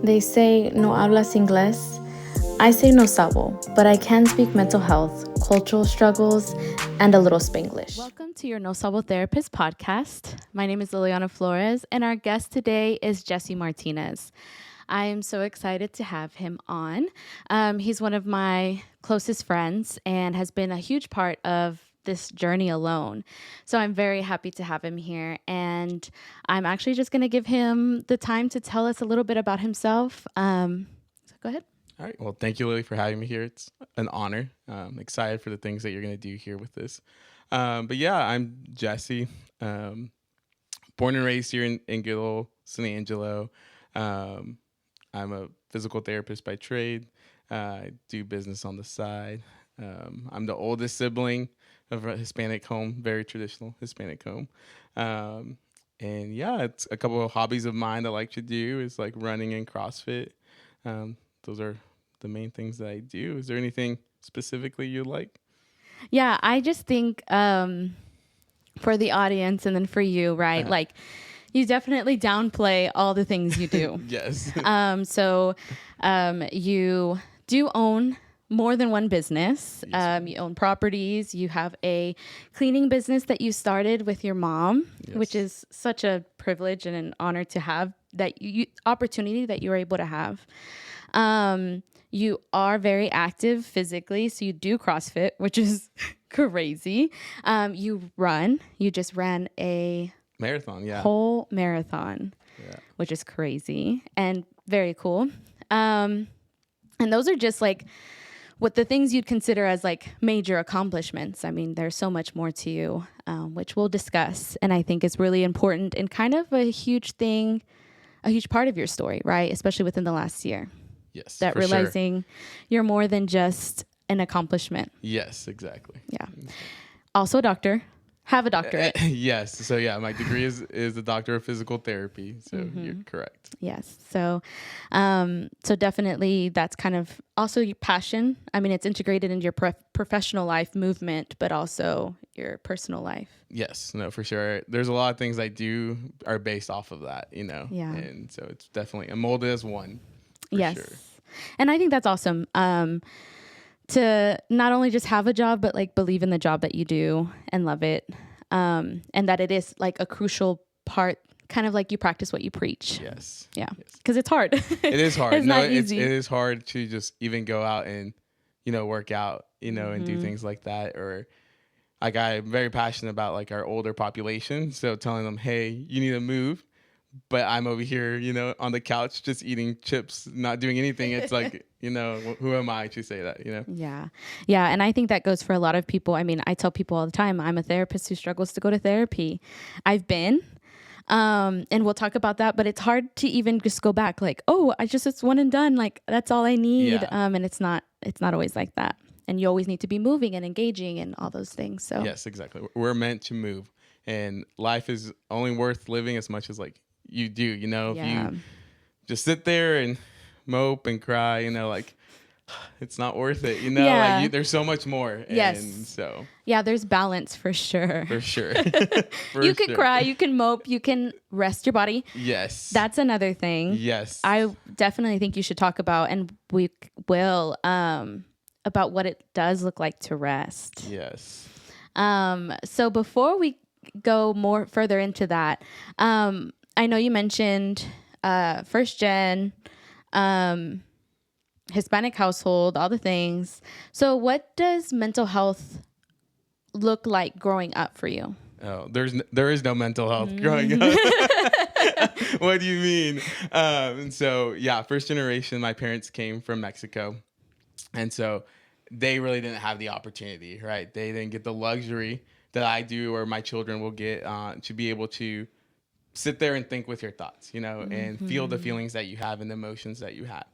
They say no hablas inglés. I say no sabo, but I can speak mental health, cultural struggles, and a little Spanglish. Welcome to Your No Sabo Therapist podcast. My name is Lileanna Flores, and our guest today is Jesse Martinez. I am so excited to have him on. He's one of my closest friends and has been a huge part of this journey alone. So I'm very happy to have him here. And I'm actually just going to give him the time to tell us a little bit about himself. So go ahead. All right. Well, thank you, Lily, for having me here. It's an honor. Excited for the things that you're going to do here with this. But yeah, I'm Jesse. Born and raised here in good old San Angelo. I'm a physical therapist by trade. I do business on the side. I'm the oldest sibling of a Hispanic home, very traditional Hispanic home. And yeah, it's a couple of hobbies of mine that I like to do is like running and CrossFit. Those are the main things that I do. Is there anything specifically you like? Yeah, I just think for the audience and then for you, right? Like you definitely downplay all the things you do. Yes. So you do own more than one business. Yes. You own properties. You have a cleaning business that you started with your mom, Yes. which is such a privilege and an honor to have that opportunity that you were able to have. You are very active physically, so you do CrossFit, which is crazy. You run. You just ran a Marathon, yeah. whole marathon, which is crazy and very cool. And those are just like what the things you'd consider as like major accomplishments. I mean, there's so much more to you, which we'll discuss. And I think is really important and kind of a huge thing, a huge part of your story, right? Especially within the last year. Yes. That for realizing sure. you're more than just an accomplishment. Yes, exactly. Yeah. Also a doctor. Have a doctorate. Yes. So yeah, my degree is the doctor of physical therapy. So you're correct. Yes. So, so definitely that's kind of also your passion. I mean, it's integrated into your professional life movement, but also your personal life. Yes. No, for sure. There's a lot of things I do are based off of that, Yeah. And so it's definitely a molded as one. Yes. Sure. And I think that's awesome. To not only just have a job, but like believe in the job that you do and love it. And that it is like a crucial part, kind of like you practice what you preach. Yes. Yeah. Yes. Cause it's hard. It is hard. It's not easy. It is hard to just even go out and, work out, and do things like that. Or like I'm very passionate about like our older population. So telling them, hey, you need to move. But I'm over here, on the couch, just eating chips, not doing anything. It's like, who am I to say that, Yeah. Yeah. And I think that goes for a lot of people. I mean, I tell people all the time, I'm a therapist who struggles to go to therapy. I've been, and we'll talk about that, but it's hard to even just go back like, oh, it's one and done. Like that's all I need. Yeah. And it's not always like that. And you always need to be moving and engaging and all those things. So yes, exactly. We're meant to move, and life is only worth living as much as like you do, if you just sit there and mope and cry, like it's not worth it, Yeah. like there's so much more. Yes. And so yeah, there's balance for sure. for sure. You can cry, you can mope, you can rest your body. Yes. That's another thing. Yes. I definitely think you should talk about, and we will, about what it does look like to rest. Yes. So before we go more further into that, I know you mentioned first gen, Hispanic household, all the things. So what does mental health look like growing up for you? Oh, there is no mental health growing up. What do you mean? And so yeah, first generation, my parents came from Mexico. And so they really didn't have the opportunity, right? They didn't get the luxury that I do or my children will get to be able to sit there and think with your thoughts, and feel the feelings that you have and the emotions that you have.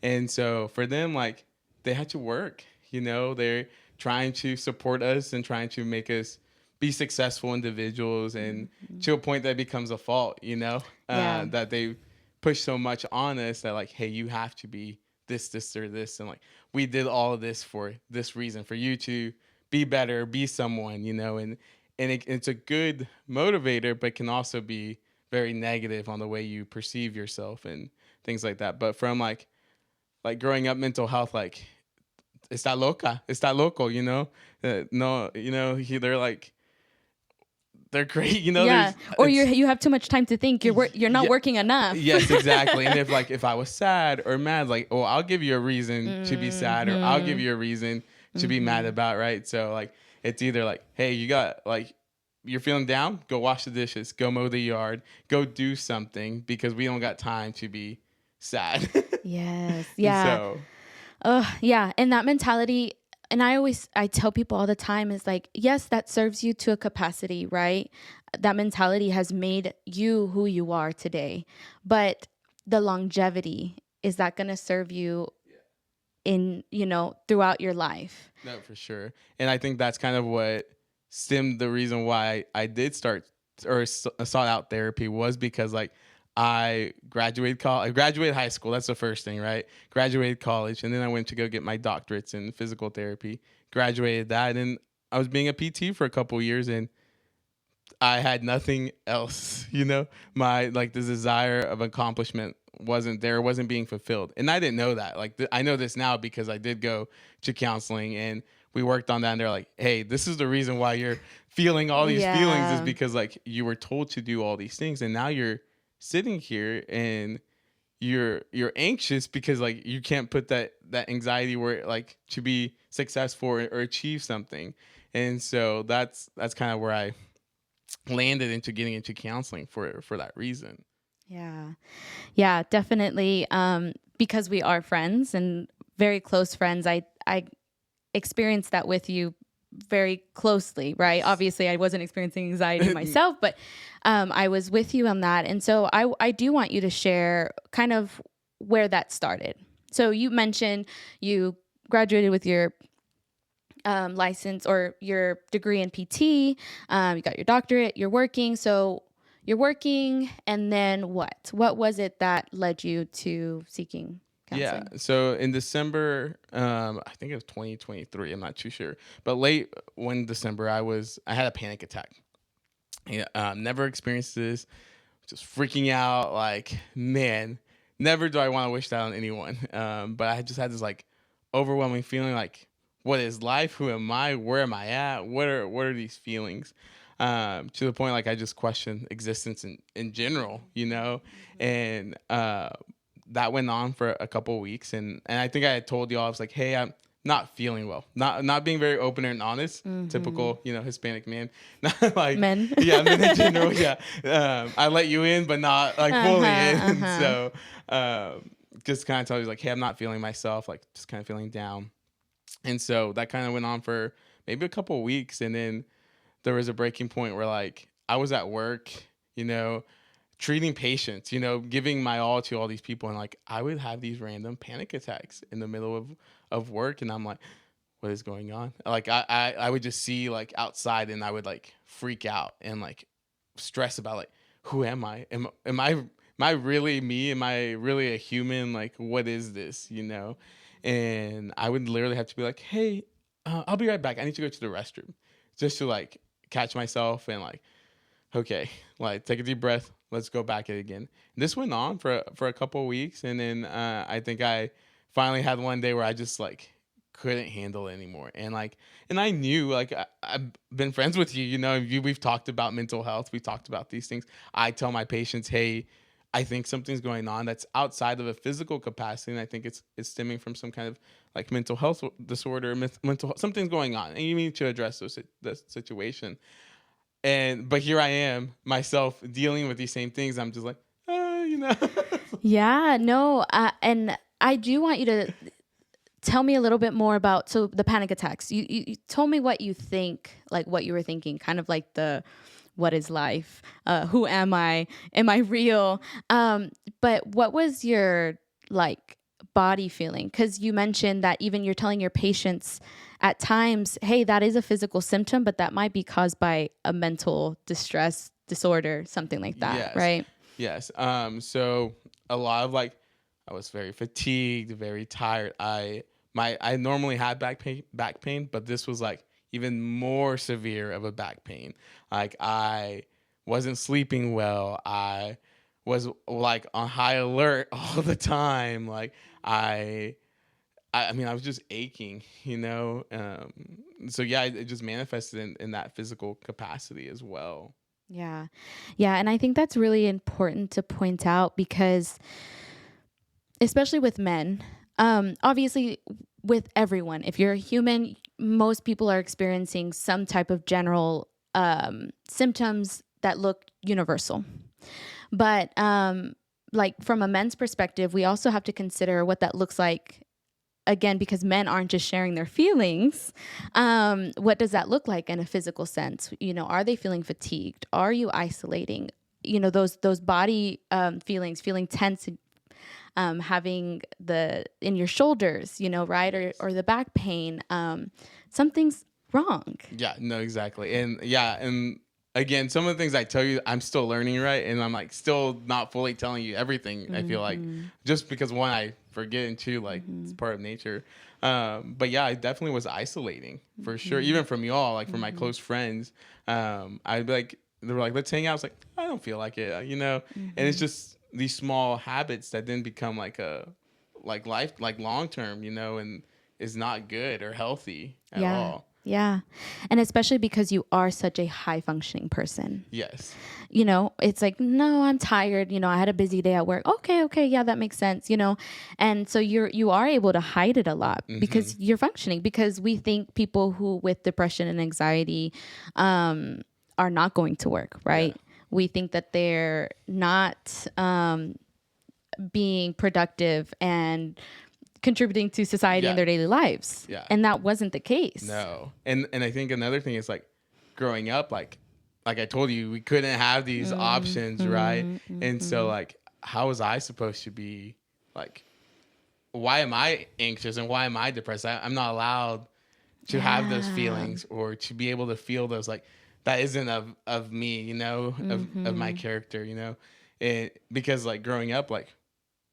And so for them, like they had to work, they're trying to support us and trying to make us be successful individuals, and to a point that becomes a fault, that they push so much on us that like, hey, you have to be this, or this. And like, we did all of this for this reason, for you to be better, be someone, and it's a good motivator, but can also be very negative on the way you perceive yourself and things like that. But from like growing up, mental health, like, está loca, está loco, you know? No, you know, they're like, they're great, you know. Yeah, or you have too much time to think. You're not working enough. Yes, exactly. And if I was sad or mad, like, oh, I'll give you a reason to be sad, or I'll give you a reason to be mad about, right? So like, it's either like, hey, you got like, you're feeling down, go wash the dishes, go mow the yard, go do something, because we don't got time to be sad. Yes. Yeah. So yeah. And that mentality, and I tell people all the time, is like, yes, that serves you to a capacity, right? That mentality has made you who you are today. But the longevity, is that going to serve you in, throughout your life? No, for sure. And I think that's kind of what stemmed the reason why I did start or sought out therapy, was because like, I graduated high school. That's the first thing, right? Graduated college, and then I went to go get my doctorates in physical therapy. Graduated that, and I was being a PT for a couple years, and I had nothing else. You know, my the desire of accomplishment wasn't there, wasn't being fulfilled, and I didn't know that. Like I know this now because I did go to counseling, and we worked on that. And they're like, "Hey, this is the reason why you're feeling all these feelings, is because like you were told to do all these things, and now you're sitting here and you're anxious because like you can't put that anxiety where like to be successful or achieve something." And so that's kind of where I landed into getting into counseling for that reason. Yeah, definitely. Because we are friends and very close friends, I experienced that with you very closely, right? Obviously I wasn't experiencing anxiety myself, but I was with you on that. And so I do want you to share kind of where that started. So you mentioned you graduated with your license or your degree in PT. You got your doctorate, you're working. So you're working, and then what? What was it that led you to seeking counseling? Yeah. So in December, I think it was 2023. I'm not too sure, but late one December, I had a panic attack. Yeah, never experienced this. Just freaking out. Like, man, never do I want to wish that on anyone. But I just had this like overwhelming feeling, like, what is life? Who am I? Where am I at? What are these feelings? To the point like I just questioned existence in general, you know, and that went on for a couple of weeks, and I think I had told y'all, I was like, hey, I'm not feeling well, not being very open and honest, typical, you know, Hispanic man, not like Men. Yeah, men in general, yeah. I let you in, but not like fully in. So just kind of tell you like, hey, I'm not feeling myself, like just kind of feeling down. And so that kind of went on for maybe a couple of weeks, and then there was a breaking point where like I was at work, you know, treating patients, you know, giving my all to all these people, and like I would have these random panic attacks in the middle of work, and I'm like, what is going on? Like I would just see like outside, and I would like freak out and like stress about like, who am I? Am I really me? Am I really a human? Like, what is this? You know? And I would literally have to be like, hey, I'll be right back. I need to go to the restroom, just to like catch myself and like, okay, like take a deep breath. Let's go back at it again. And this went on for a couple of weeks, and then I think I finally had one day where I just like couldn't handle it anymore. And I knew like I've been friends with you, you know, we've talked about mental health. We talked about these things. I tell my patients, hey, I think something's going on that's outside of a physical capacity, and I think it's stemming from some kind of like mental health disorder, something's going on, and you need to address the situation. But here I am myself dealing with these same things. I'm just like, you know. Yeah, no, and I do want you to tell me a little bit more about the panic attacks. You told me what you think, like what you were thinking, kind of like the what is life? Who am I? Am I real? But what was your like body feeling? Because you mentioned that even you're telling your patients at times, hey, that is a physical symptom, but that might be caused by a mental distress disorder, something like that, Yes. right? Yes. So a lot of like, I was very fatigued, very tired. I normally had back pain, but this was like even more severe of a back pain. Like I wasn't sleeping well. I was like on high alert all the time. Like I mean, I was just aching, you know? So yeah, it just manifested in that physical capacity as well. Yeah. Yeah. And I think that's really important to point out because, especially with men, obviously with everyone, if you're a human, most people are experiencing some type of general symptoms that look universal. But like from a men's perspective, we also have to consider what that looks like. Again, because men aren't just sharing their feelings, what does that look like in a physical sense? You know, are they feeling fatigued? Are you isolating? You know, those body feelings, feeling tense, having in your shoulders, you know, right, or the back pain. Something's wrong. Yeah, no, exactly. And yeah, and again, some of the things I tell you, I'm still learning, right? And I'm like still not fully telling you everything. I feel like just because one, I forget, and two, like it's part of nature. But yeah, I definitely was isolating for sure. Even from y'all, like from my close friends, I'd be like, they were like, let's hang out. I was like, I don't feel like it, you know? And it's just these small habits that then become like life, like long term, you know, and is not good or healthy at all. Yeah. And especially because you are such a high functioning person. Yes. You know, it's like, no, I'm tired. You know, I had a busy day at work. Okay. Yeah, that makes sense. You know, and so you are able to hide it a lot because you're functioning, because we think people who with depression and anxiety are not going to work. Right. Yeah. We think that they're not being productive and contributing to society in their daily lives. Yeah. And that wasn't the case. No. And I think another thing is like growing up, like I told you, we couldn't have these options, right? And so like, how was I supposed to be like, why am I anxious and why am I depressed? I'm not allowed to have those feelings or to be able to feel those, like that isn't of me, you know, of my character, you know? Because like growing up, like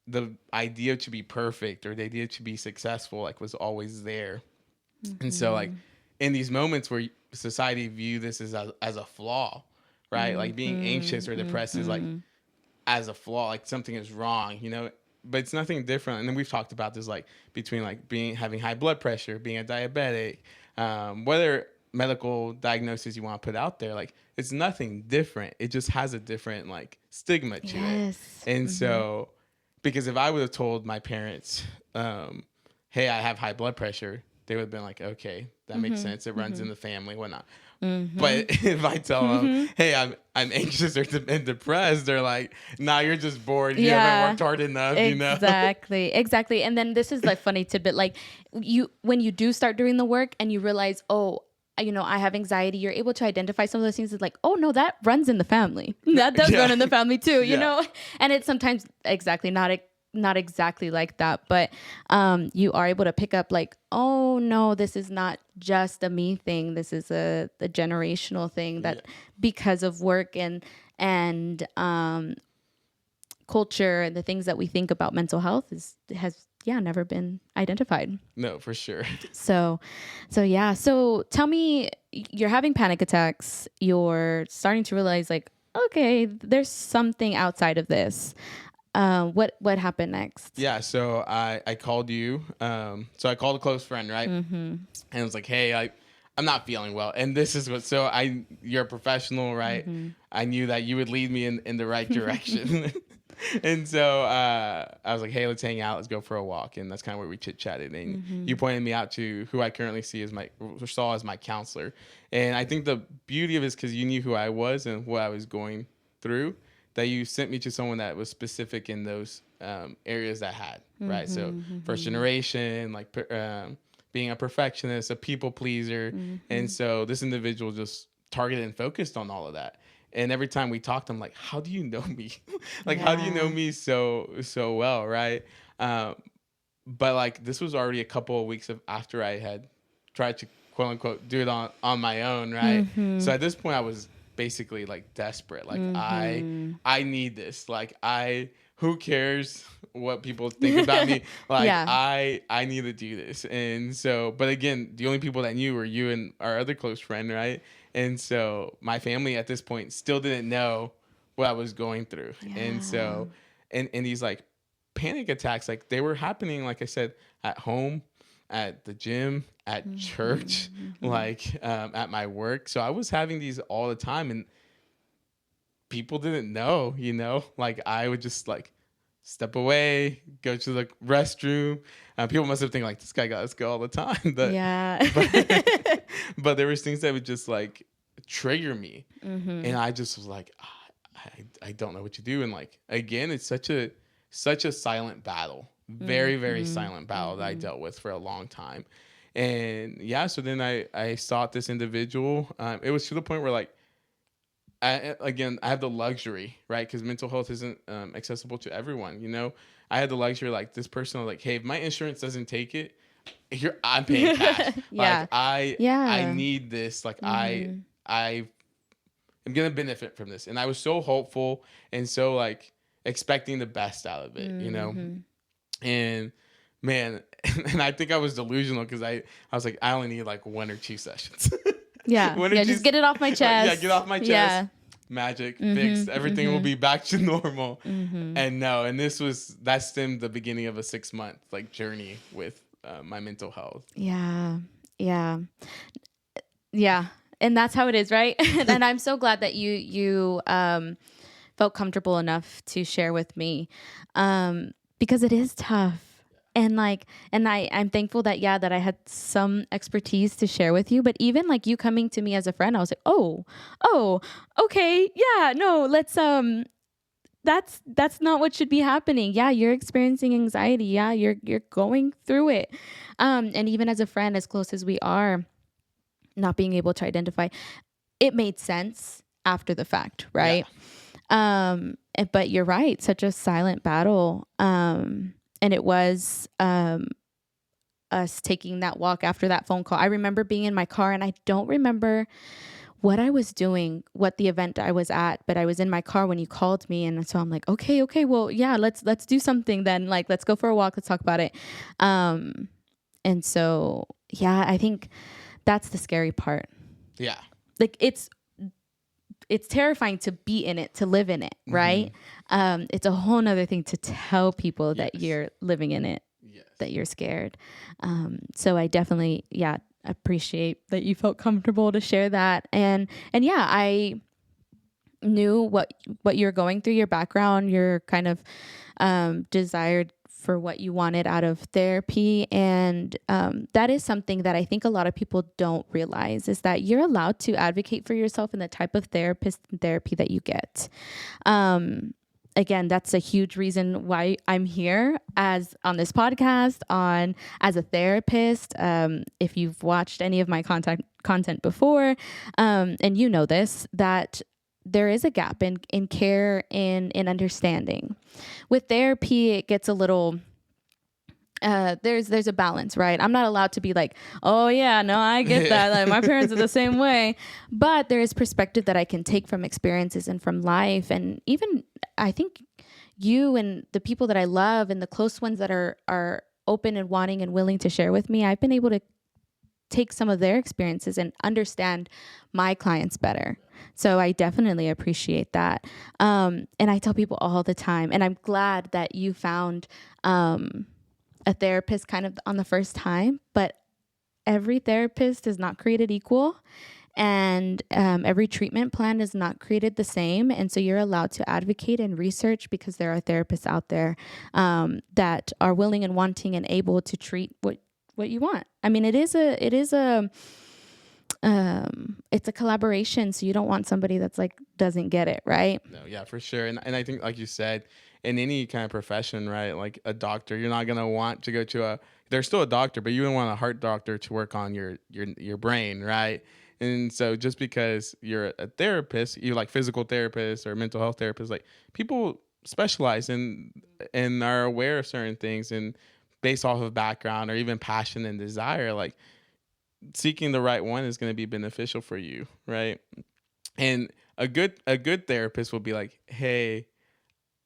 the idea to be perfect or the idea to be successful, like was always there. And so like in these moments where society view this as a flaw, right? Like being anxious or depressed is like as a flaw, like something is wrong, you know, but it's nothing different. And then we've talked about this, like between like having high blood pressure, being a diabetic, whether medical diagnosis you want to put out there, like it's nothing different. It just has a different like stigma to it. And so, because if I would have told my parents, hey, I have high blood pressure, they would have been like, okay, that makes sense. It runs in the family, whatnot. But if I tell them, hey, I'm anxious and depressed, they're like, nah, you're just bored. You haven't worked hard enough, you know? Exactly. And then this is like funny tidbit. Like when you do start doing the work and you realize, oh, you know, I have anxiety, you're able to identify some of those things. It's like, oh no, that runs in the family. That does run in the family too, you know? And it's sometimes not exactly like that, but you are able to pick up like, oh no, this is not just a me thing. This is a generational thing that because of work and culture and the things that we think about mental health has never been identified. No, for sure. So yeah. So tell me, you're having panic attacks. You're starting to realize like, okay, there's something outside of this. What happened next? Yeah, so I called you. So I called a close friend, right? And I was like, hey, I'm not feeling well. And this is you're a professional, right? I knew that you would lead me in the right direction. And so I was like, hey, let's hang out. Let's go for a walk. And that's kind of where we chit-chatted. And you pointed me out to who I currently saw as my counselor. And I think the beauty of it is because you knew who I was and what I was going through, that you sent me to someone that was specific in those areas that I had, right? So first generation, like being a perfectionist, a people pleaser. And so this individual just targeted and focused on all of that. And every time we talked, I'm like, how do you know me? Like, how do you know me so well, right? But like, this was already a couple of weeks after I had tried to quote unquote do it on my own, right? So at this point, I was basically like desperate. Like I need this. Like who cares what people think about me? Like I need to do this. And so, but again, the only people that knew were you and our other close friend, right? And so my family at this point still didn't know what I was going through. Yeah. And so, and these like panic attacks, like they were happening, like I said, at home, at the gym, at church, like at my work. So I was having these all the time, and people didn't know, like I would just like step away, go to the restroom. People must have think like this guy got us go all the time, but Yeah. but there was things that would just like trigger me, and I just was like, I don't know what to do. And like again, it's such a silent battle, very silent battle that I dealt with for a long time. And yeah, so then I sought this individual. It was to the point where like I have the luxury, right? Because mental health isn't accessible to everyone. I had the luxury, like this person was like, hey, if my insurance doesn't take it, here I'm paying cash. Yeah. Like I need this. Like I am gonna benefit from this. And I was so hopeful and so like expecting the best out of it, And man, and I think I was delusional because I was like, I only need like 1 or 2 sessions. Yeah. Just get it off my chest. Yeah, get off my chest. Yeah. Magic, fixed, everything will be back to normal. And no, and that stemmed the beginning of a 6-month like journey with my mental health. Yeah. And that's how it is, right? And I'm so glad that you felt comfortable enough to share with me, because it is tough. And I'm thankful that I had some expertise to share with you. But even like you coming to me as a friend, I was like, oh, okay, yeah, no, let's that's not what should be happening. Yeah, you're experiencing anxiety. Yeah, you're going through it. And even as a friend, as close as we are, not being able to identify, it made sense after the fact, right? Yeah. But you're right, such a silent battle. And it was us taking that walk after that phone call. I remember being in my car, and I don't remember what I was doing, what the event I was at, but I was in my car when you called me. And so I'm like, okay, well, yeah, let's do something then. Like, let's go for a walk. Let's talk about it. And so, yeah, I think that's the scary part. Yeah. Like it's terrifying to be in it, to live in it, right? It's a whole nother thing to tell people that you're living in it, that you're scared. So I definitely, appreciate that you felt comfortable to share that. And yeah, I knew what you're going through, your background, your kind of desired for what you wanted out of therapy. And that is something that I think a lot of people don't realize, is that you're allowed to advocate for yourself in the type of therapist and therapy that you get. Again, that's a huge reason why I'm here on this podcast, as a therapist. If you've watched any of my content before, and you know this, that there is a gap in care, in understanding. With therapy, it gets a little, there's a balance, right? I'm not allowed to be like, oh yeah, no, I get that. Like, my parents are the same way. But there is perspective that I can take from experiences and from life. And even I think you and the people that I love and the close ones that are open and wanting and willing to share with me, I've been able to take some of their experiences and understand my clients better. So I definitely appreciate that. And I tell people all the time, and I'm glad that you found a therapist kind of on the first time, but every therapist is not created equal, and every treatment plan is not created the same. And so you're allowed to advocate and research, because there are therapists out there that are willing and wanting and able to treat what you want. I mean, it's a collaboration. So you don't want somebody that's like, doesn't get it, right? No, yeah, for sure. And I think, like you said, in any kind of profession, right? Like a doctor, you're not going to want to go to they're still a doctor, but you don't want a heart doctor to work on your brain, right? And so just because you're a therapist, you're like physical therapist or mental health therapist, like people specialize and are aware of certain things, and based off of background or even passion and desire, like seeking the right one is going to be beneficial for you, right? And a good therapist will be like, hey,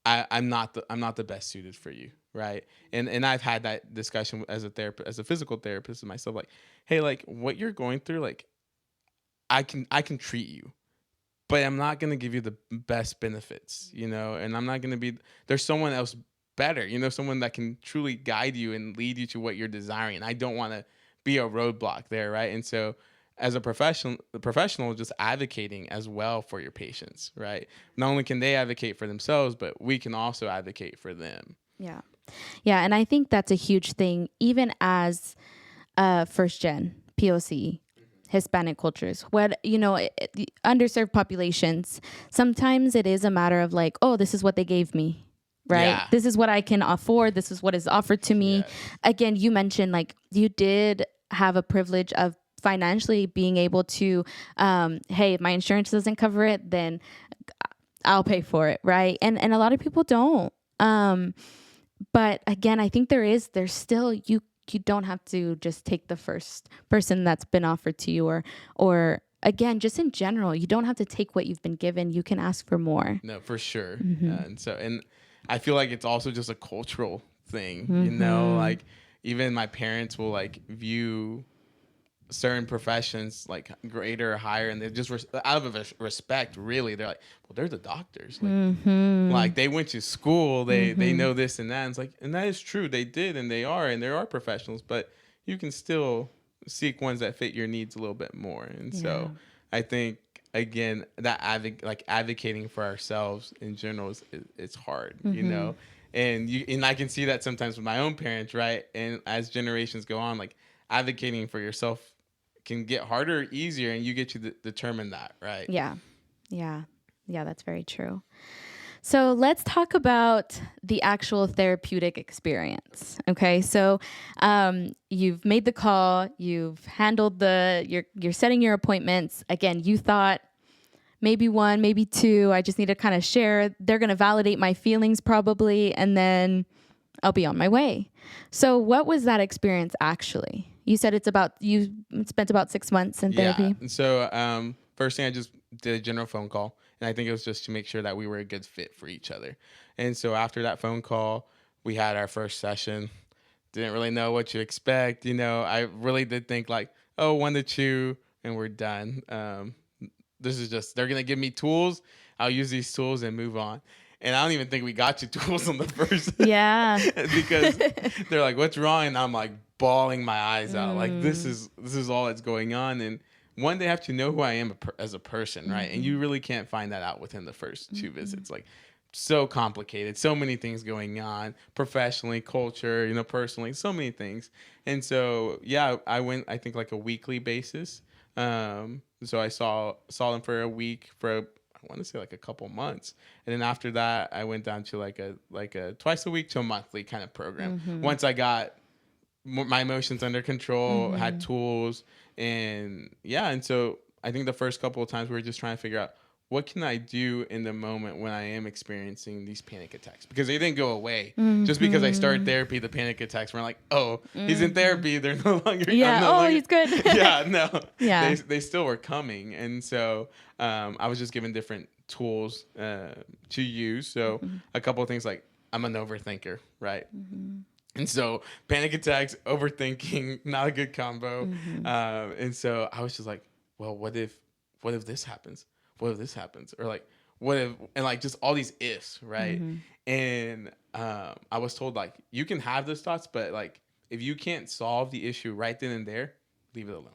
I'm not the best suited for you, right? And I've had that discussion as a therapist, as a physical therapist, with myself, like, hey, like what you're going through, like I can treat you, but I'm not going to give you the best benefits, you know, and I'm not going to be, there's someone else better, you know, someone that can truly guide you and lead you to what you're desiring. And I don't want to be a roadblock there. Right. And so as a professional, just advocating as well for your patients, right? Not only can they advocate for themselves, but we can also advocate for them. Yeah. Yeah. And I think that's a huge thing, even as first gen POC, Hispanic cultures, underserved populations, sometimes it is a matter of like, oh, this is what they gave me, right? Yeah. This is what I can afford. This is what is offered to me. Yes. Again, you mentioned like you did have a privilege of financially being able to, hey, if my insurance doesn't cover it, then I'll pay for it, right? And a lot of people don't. But again, I think there's still, you don't have to just take the first person that's been offered to you, or again, just in general, you don't have to take what you've been given. You can ask for more. No, for sure. And I feel like it's also just a cultural thing, you know, like even my parents will like view certain professions like greater or higher, and they just out of respect, really, they're like, well, they're the doctors, like they went to school, they know this and that, and it's like, and that is true, they did, and they are professionals, but you can still seek ones that fit your needs a little bit more. And so I think again that advocating for ourselves in general is it's hard, you know, and I can see that sometimes with my own parents, right? And as generations go on, like advocating for yourself can get harder or easier, and you get to determine that, right? Yeah, that's very true. So let's talk about the actual therapeutic experience. Okay, so you've made the call, you've handled you're setting your appointments. Again, you thought maybe one, maybe two, I just need to kind of share. They're going to validate my feelings probably, and then I'll be on my way. So what was that experience actually? You said you spent about 6 months in therapy. Yeah. And so first thing, I just did a general phone call, and I think it was just to make sure that we were a good fit for each other. And so after that phone call, we had our first session. Didn't really know what to expect. You know, I really did think like, oh, 1 to 2 and we're done. This is just, they're going to give me tools. I'll use these tools and move on. And I don't even think we got to tools on the first. Yeah. Because they're like, what's wrong? And I'm like bawling my eyes out. Like, this is all that's going on. And one, they have to know who I am as a person, right? And you really can't find that out within the first 2 visits. Like, so complicated, so many things going on professionally, culture, you know, personally, so many things. And so, yeah, I went, I think like a weekly basis. So I saw them for a week for I want to say like a couple months. And then after that, I went down to like a twice a week to a monthly kind of program. Once I got my emotions under control, had tools, and and so I think the first couple of times we were just trying to figure out what can I do in the moment when I am experiencing these panic attacks, because they didn't go away just because I started therapy. The panic attacks were like, oh, he's in therapy, they're no longer he's good. They still were coming. And so I was just given different tools to use. So a couple of things, like I'm an overthinker, right? And so panic attacks, overthinking, not a good combo. And so I was just like, well, what if this happens? What if this happens? Or like, what if, and like just all these ifs, right? And I was told like, you can have those thoughts, but like, if you can't solve the issue right then and there, leave it alone.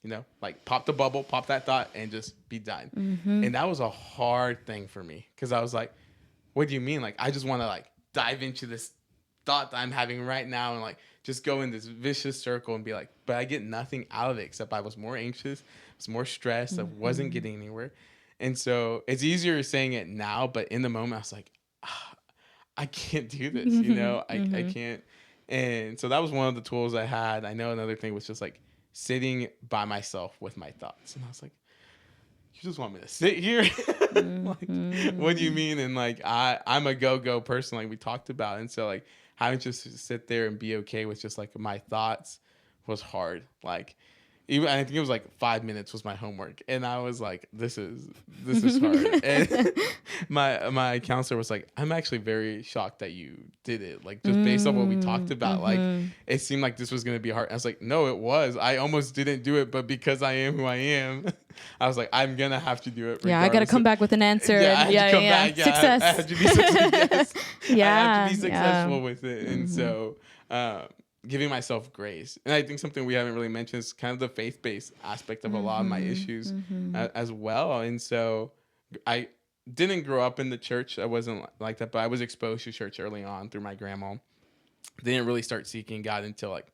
You know, like pop the bubble, pop that thought, and just be done. And that was a hard thing for me, because I was like, what do you mean? Like, I just want to like dive into this thought that I'm having right now and like just go in this vicious circle and be like, but I get nothing out of it except I was more anxious, I was more stressed, I wasn't getting anywhere. And so it's easier saying it now, but in the moment I was like, I can't do this, you know, I can't. And so that was one of the tools I had. I know another thing was just like sitting by myself with my thoughts. And I was like, you just want me to sit here? Like, what do you mean? And like, I'm a go person, like we talked about. And so like having to just sit there and be okay with just like my thoughts was hard. Like, even I think it was like 5 minutes was my homework, and I was like, this is hard. And my counselor was like, I'm actually very shocked that you did it, like just based on what we talked about. Like it seemed like this was gonna be hard. I was like, no, it was. I almost didn't do it, but because I am who I am, I was like, I'm gonna have to do it. Yeah, I gotta come back with an answer. Yeah, I had to come back. Yeah, Success. I had to be successful. Yeah, I have to be successful with it, and so. Giving myself grace. And I think something we haven't really mentioned is kind of the faith-based aspect of a lot of my issues as well. And so I didn't grow up in the church. I wasn't like that, but I was exposed to church early on through my grandma. Didn't really start seeking God until like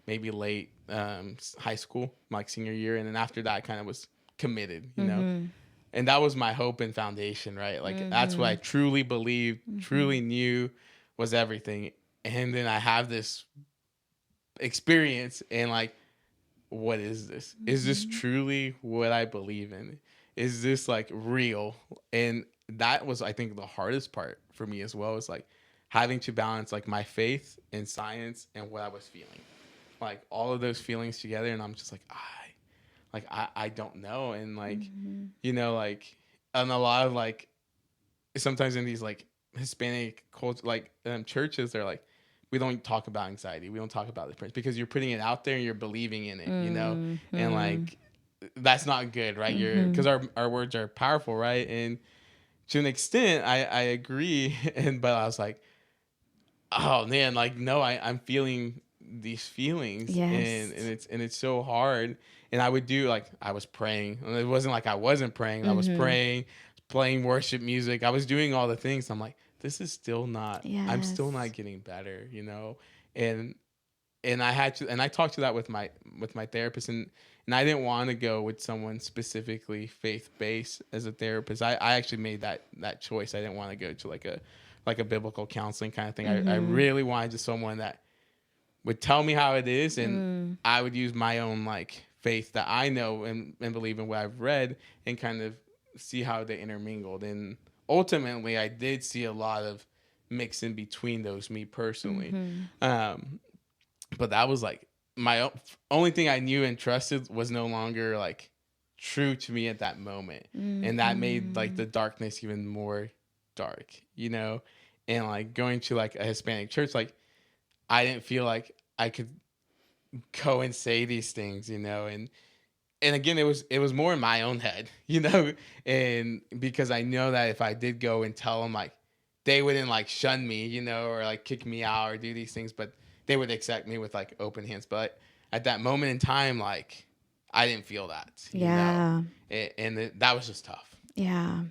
maybe late high school, like senior year. And then after that, I kind of was committed, you know? And that was my hope and foundation, right? Like that's what I truly believed, truly knew was everything. And then I have this experience and like, what is this? Is this truly what I believe in? Is this like real? And that was, I think, the hardest part for me as well, is like having to balance like my faith and science and what I was feeling, like all of those feelings together. And I'm just like, I don't know. And like, you know, like, and a lot of like, sometimes in these like Hispanic culture, like churches, they're like, we don't talk about anxiety. We don't talk about depression, because you're putting it out there and you're believing in it, you know? And like, that's not good, right? Because our words are powerful, right? And to an extent, I agree. But I was like, oh man, like, no, I'm feeling these feelings. Yes. And it's so hard. And I would do like, I was praying. And it wasn't like I wasn't praying. I was praying, playing worship music. I was doing all the things. I'm like, this is still not, I'm still not getting better, you know? And I had to, and I talked to that with my therapist, and I didn't want to go with someone specifically faith-based as a therapist. I actually made that choice. I didn't want to go to like a biblical counseling kind of thing. I really wanted just someone that would tell me how it is, and I would use my own like faith that I know and believe in what I've read, and kind of see how they intermingled. And ultimately, I did see a lot of mix in between those, me personally. But that was like my only thing I knew and trusted was no longer like true to me at that moment. And that made like the darkness even more dark, you know? And like going to like a Hispanic church, like I didn't feel like I could go and say these things, you know? And again, it was more in my own head, you know? And because I know that if I did go and tell them, like, they wouldn't like shun me, you know, or like kick me out or do these things, but they would accept me with like open hands. But at that moment in time, like, I didn't feel that, you know? And that was just tough. Yeah.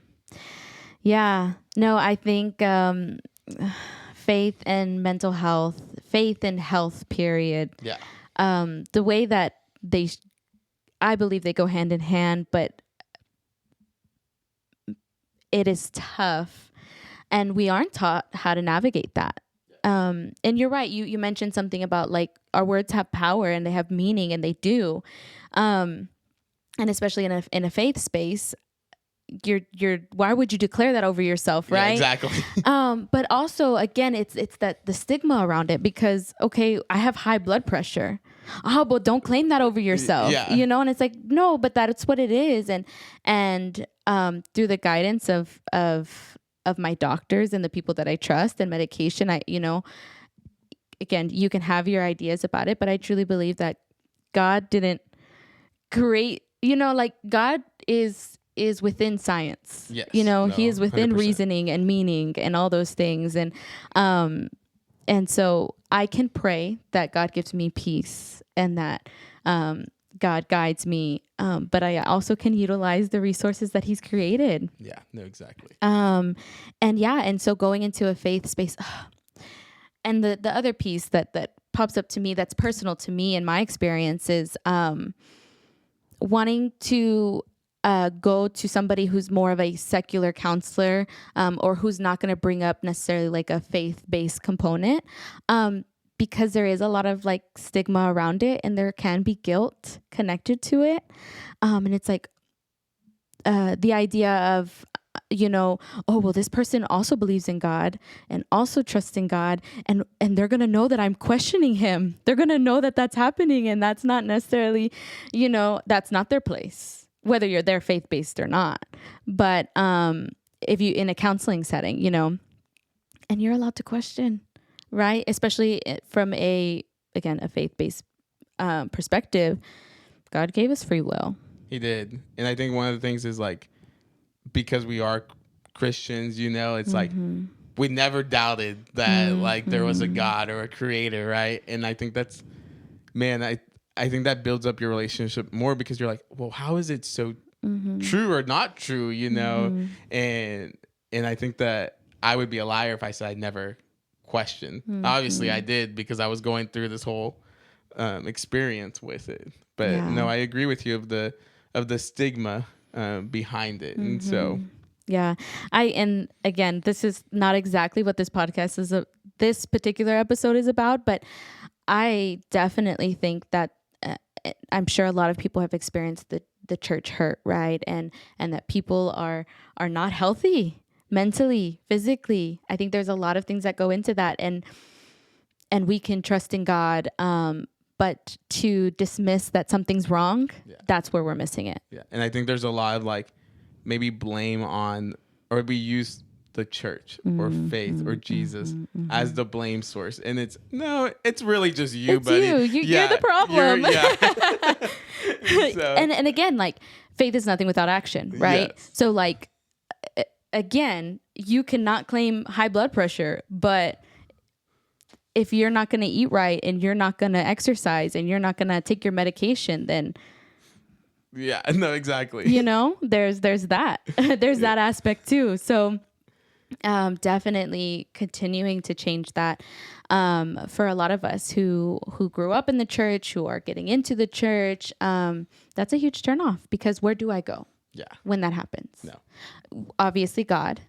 No, I think faith and mental health, faith and health, period. Yeah. The way that I believe they go hand in hand, but it is tough, and we aren't taught how to navigate that. And you're right. You mentioned something about like our words have power and they have meaning, and they do. And especially in a faith space, you're why would you declare that over yourself, right? Yeah, exactly. But also, again, it's that the stigma around it, because okay, I have high blood pressure. Oh, but don't claim that over yourself. Yeah. You know, and it's like, no, but that's what it is. And through the guidance of my doctors and the people that I trust and medication, again, you can have your ideas about it, but I truly believe that God didn't create, like God is within science. Yes. You know, he is within 100%. reasoning and meaning and all those things. And so I can pray that God gives me peace and that God guides me. But I also can utilize the resources that he's created. Yeah, no, exactly. And so going into a faith space, and the other piece that pops up to me that's personal to me and my experience is wanting to go to somebody who's more of a secular counselor, or who's not going to bring up necessarily like a faith-based component, because there is a lot of like stigma around it, and there can be guilt connected to it. And it's like the idea of oh, well, this person also believes in God and also trusts in God. And they're going to know that I'm questioning him. They're going to know that that's happening. And that's not necessarily, that's not their place, whether you're there faith-based or not. But if you in a counseling setting, and you're allowed to question, right? Especially from a faith-based perspective, God gave us free will. He did. And I think one of the things is like, because we are Christians, it's like we never doubted that like there was a God or a creator, right? And I think that's, man, I think that builds up your relationship more, because you're like, well, how is it so true or not true, And I think that I would be a liar if I said I never questioned. Obviously I did, because I was going through this whole experience with it. But no, I agree with you of the stigma behind it. And so yeah, and again, this is not exactly what this podcast is this particular episode is about, but I definitely think that I'm sure a lot of people have experienced the church hurt, right? And that people are not healthy mentally, physically. I think there's a lot of things that go into that, and we can trust in God, but to dismiss that something's wrong, that's where we're missing it. Yeah. And I think there's a lot of like maybe blame on, or we use the church or faith or Jesus as the blame source. And it's really just you, it's buddy. You're the problem. So. And again, like, faith is nothing without action, right? Yes. So like, again, you cannot claim high blood pressure, but if you're not going to eat right and you're not going to exercise and you're not going to take your medication, then yeah, no, exactly. There's that. There's that aspect too. So definitely continuing to change that for a lot of us who grew up in the church, who are getting into the church. That's a huge turnoff, because where do I go? Yeah. When that happens? No. Obviously God,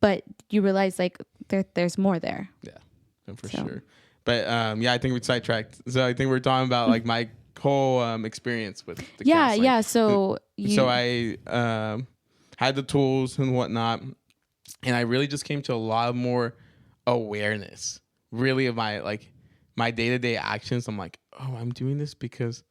but you realize like there's more there. Yeah. No, for sure. But I think we sidetracked. So I think we're talking about like my whole experience with the counseling. Yeah. So I had the tools and whatnot, and I really just came to a lot more awareness, really, of my day-to-day actions. I'm like, oh, I'm doing this because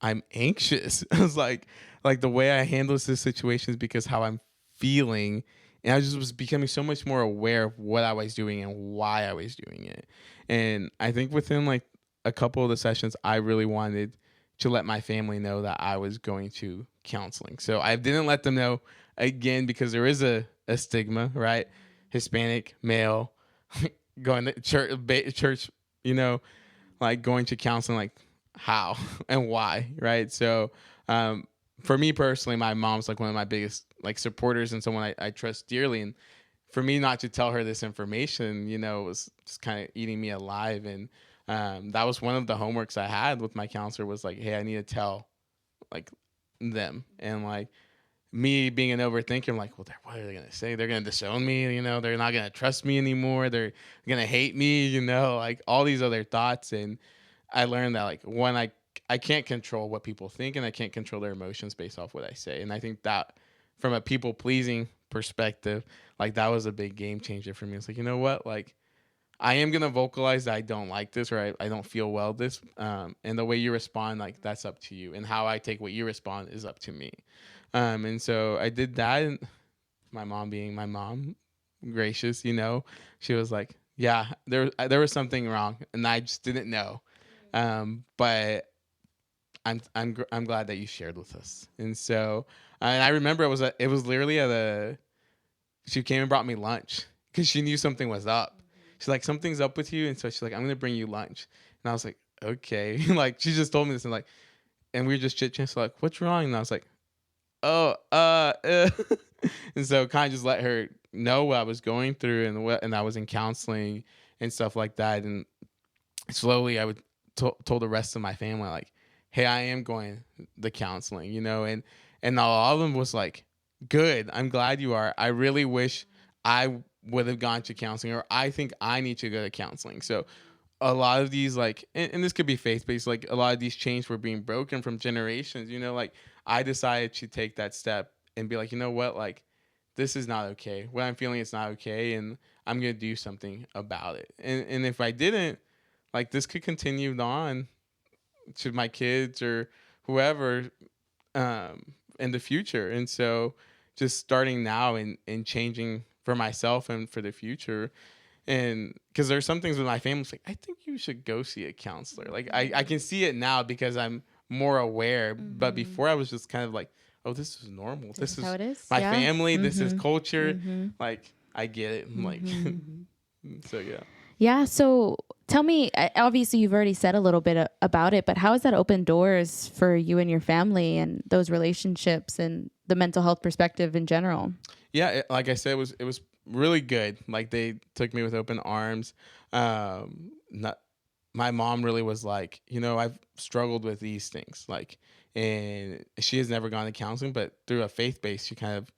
I'm anxious. I was like the way I handle this situation is because how I'm feeling. And I just was becoming so much more aware of what I was doing and why I was doing it. And I think within like a couple of the sessions, I really wanted to let my family know that I was going to counseling. So I didn't let them know, again, because there is a stigma, right? Hispanic, male, going to church, like going to counseling, like how and why, right? So for me personally, my mom's like one of my biggest like supporters and someone I trust dearly. And for me not to tell her this information, was just kind of eating me alive. And that was one of the homeworks I had with my counselor, was like, hey, I need to tell like them. And like me being an overthinker, I'm like, well, what are they going to say? They're going to disown me. They're not going to trust me anymore. They're going to hate me, like all these other thoughts. And I learned that like when I can't control what people think, and I can't control their emotions based off what I say. And I think that from a people pleasing perspective, like that was a big game changer for me. It's like, you know what? Like I am going to vocalize that I don't like this, or I don't feel well this. And the way you respond, like that's up to you. And how I take what you respond is up to me. And so I did that. And my mom being my mom, gracious, she was like, yeah, there was something wrong. And I just didn't know. But I'm glad that you shared with us. And so, and I remember it was literally she came and brought me lunch because she knew something was up. She's like, something's up with you. And so she's like, I'm going to bring you lunch. And I was like, okay. Like, she just told me this, and we were just chit-chatting. So like, what's wrong? And I was like, oh, and so kind of just let her know what I was going through, and I was in counseling and stuff like that. And slowly I would told the rest of my family, like, hey, I am going the counseling, and all of them was like, good. I'm glad you are. I really wish I would have gone to counseling, or I think I need to go to counseling. So a lot of these, like, and this could be faith-based, like a lot of these chains were being broken from generations, like I decided to take that step and be like, you know what, like this is not okay. What I'm feeling is not okay, and I'm gonna do something about it. And if I didn't, like, this could continue on to my kids or whoever in the future. And so just starting now and changing for myself and for the future. And because there's some things with my family, it's like, I think you should go see a counselor. Like I can see it now because I'm more aware. But before I was just kind of like, oh, this is normal. This is how it is. my Yeah. family. This is Mm-hmm. culture. Mm-hmm. Like I get it. I'm like, so yeah. Yeah. So tell me, obviously you've already said a little bit about it, but how has that opened doors for you and your family and those relationships and the mental health perspective in general? Yeah, like I said, it was really good. Like they took me with open arms. Not, my mom really was like, I've struggled with these things, like, and she has never gone to counseling, but through a faith base, she kind of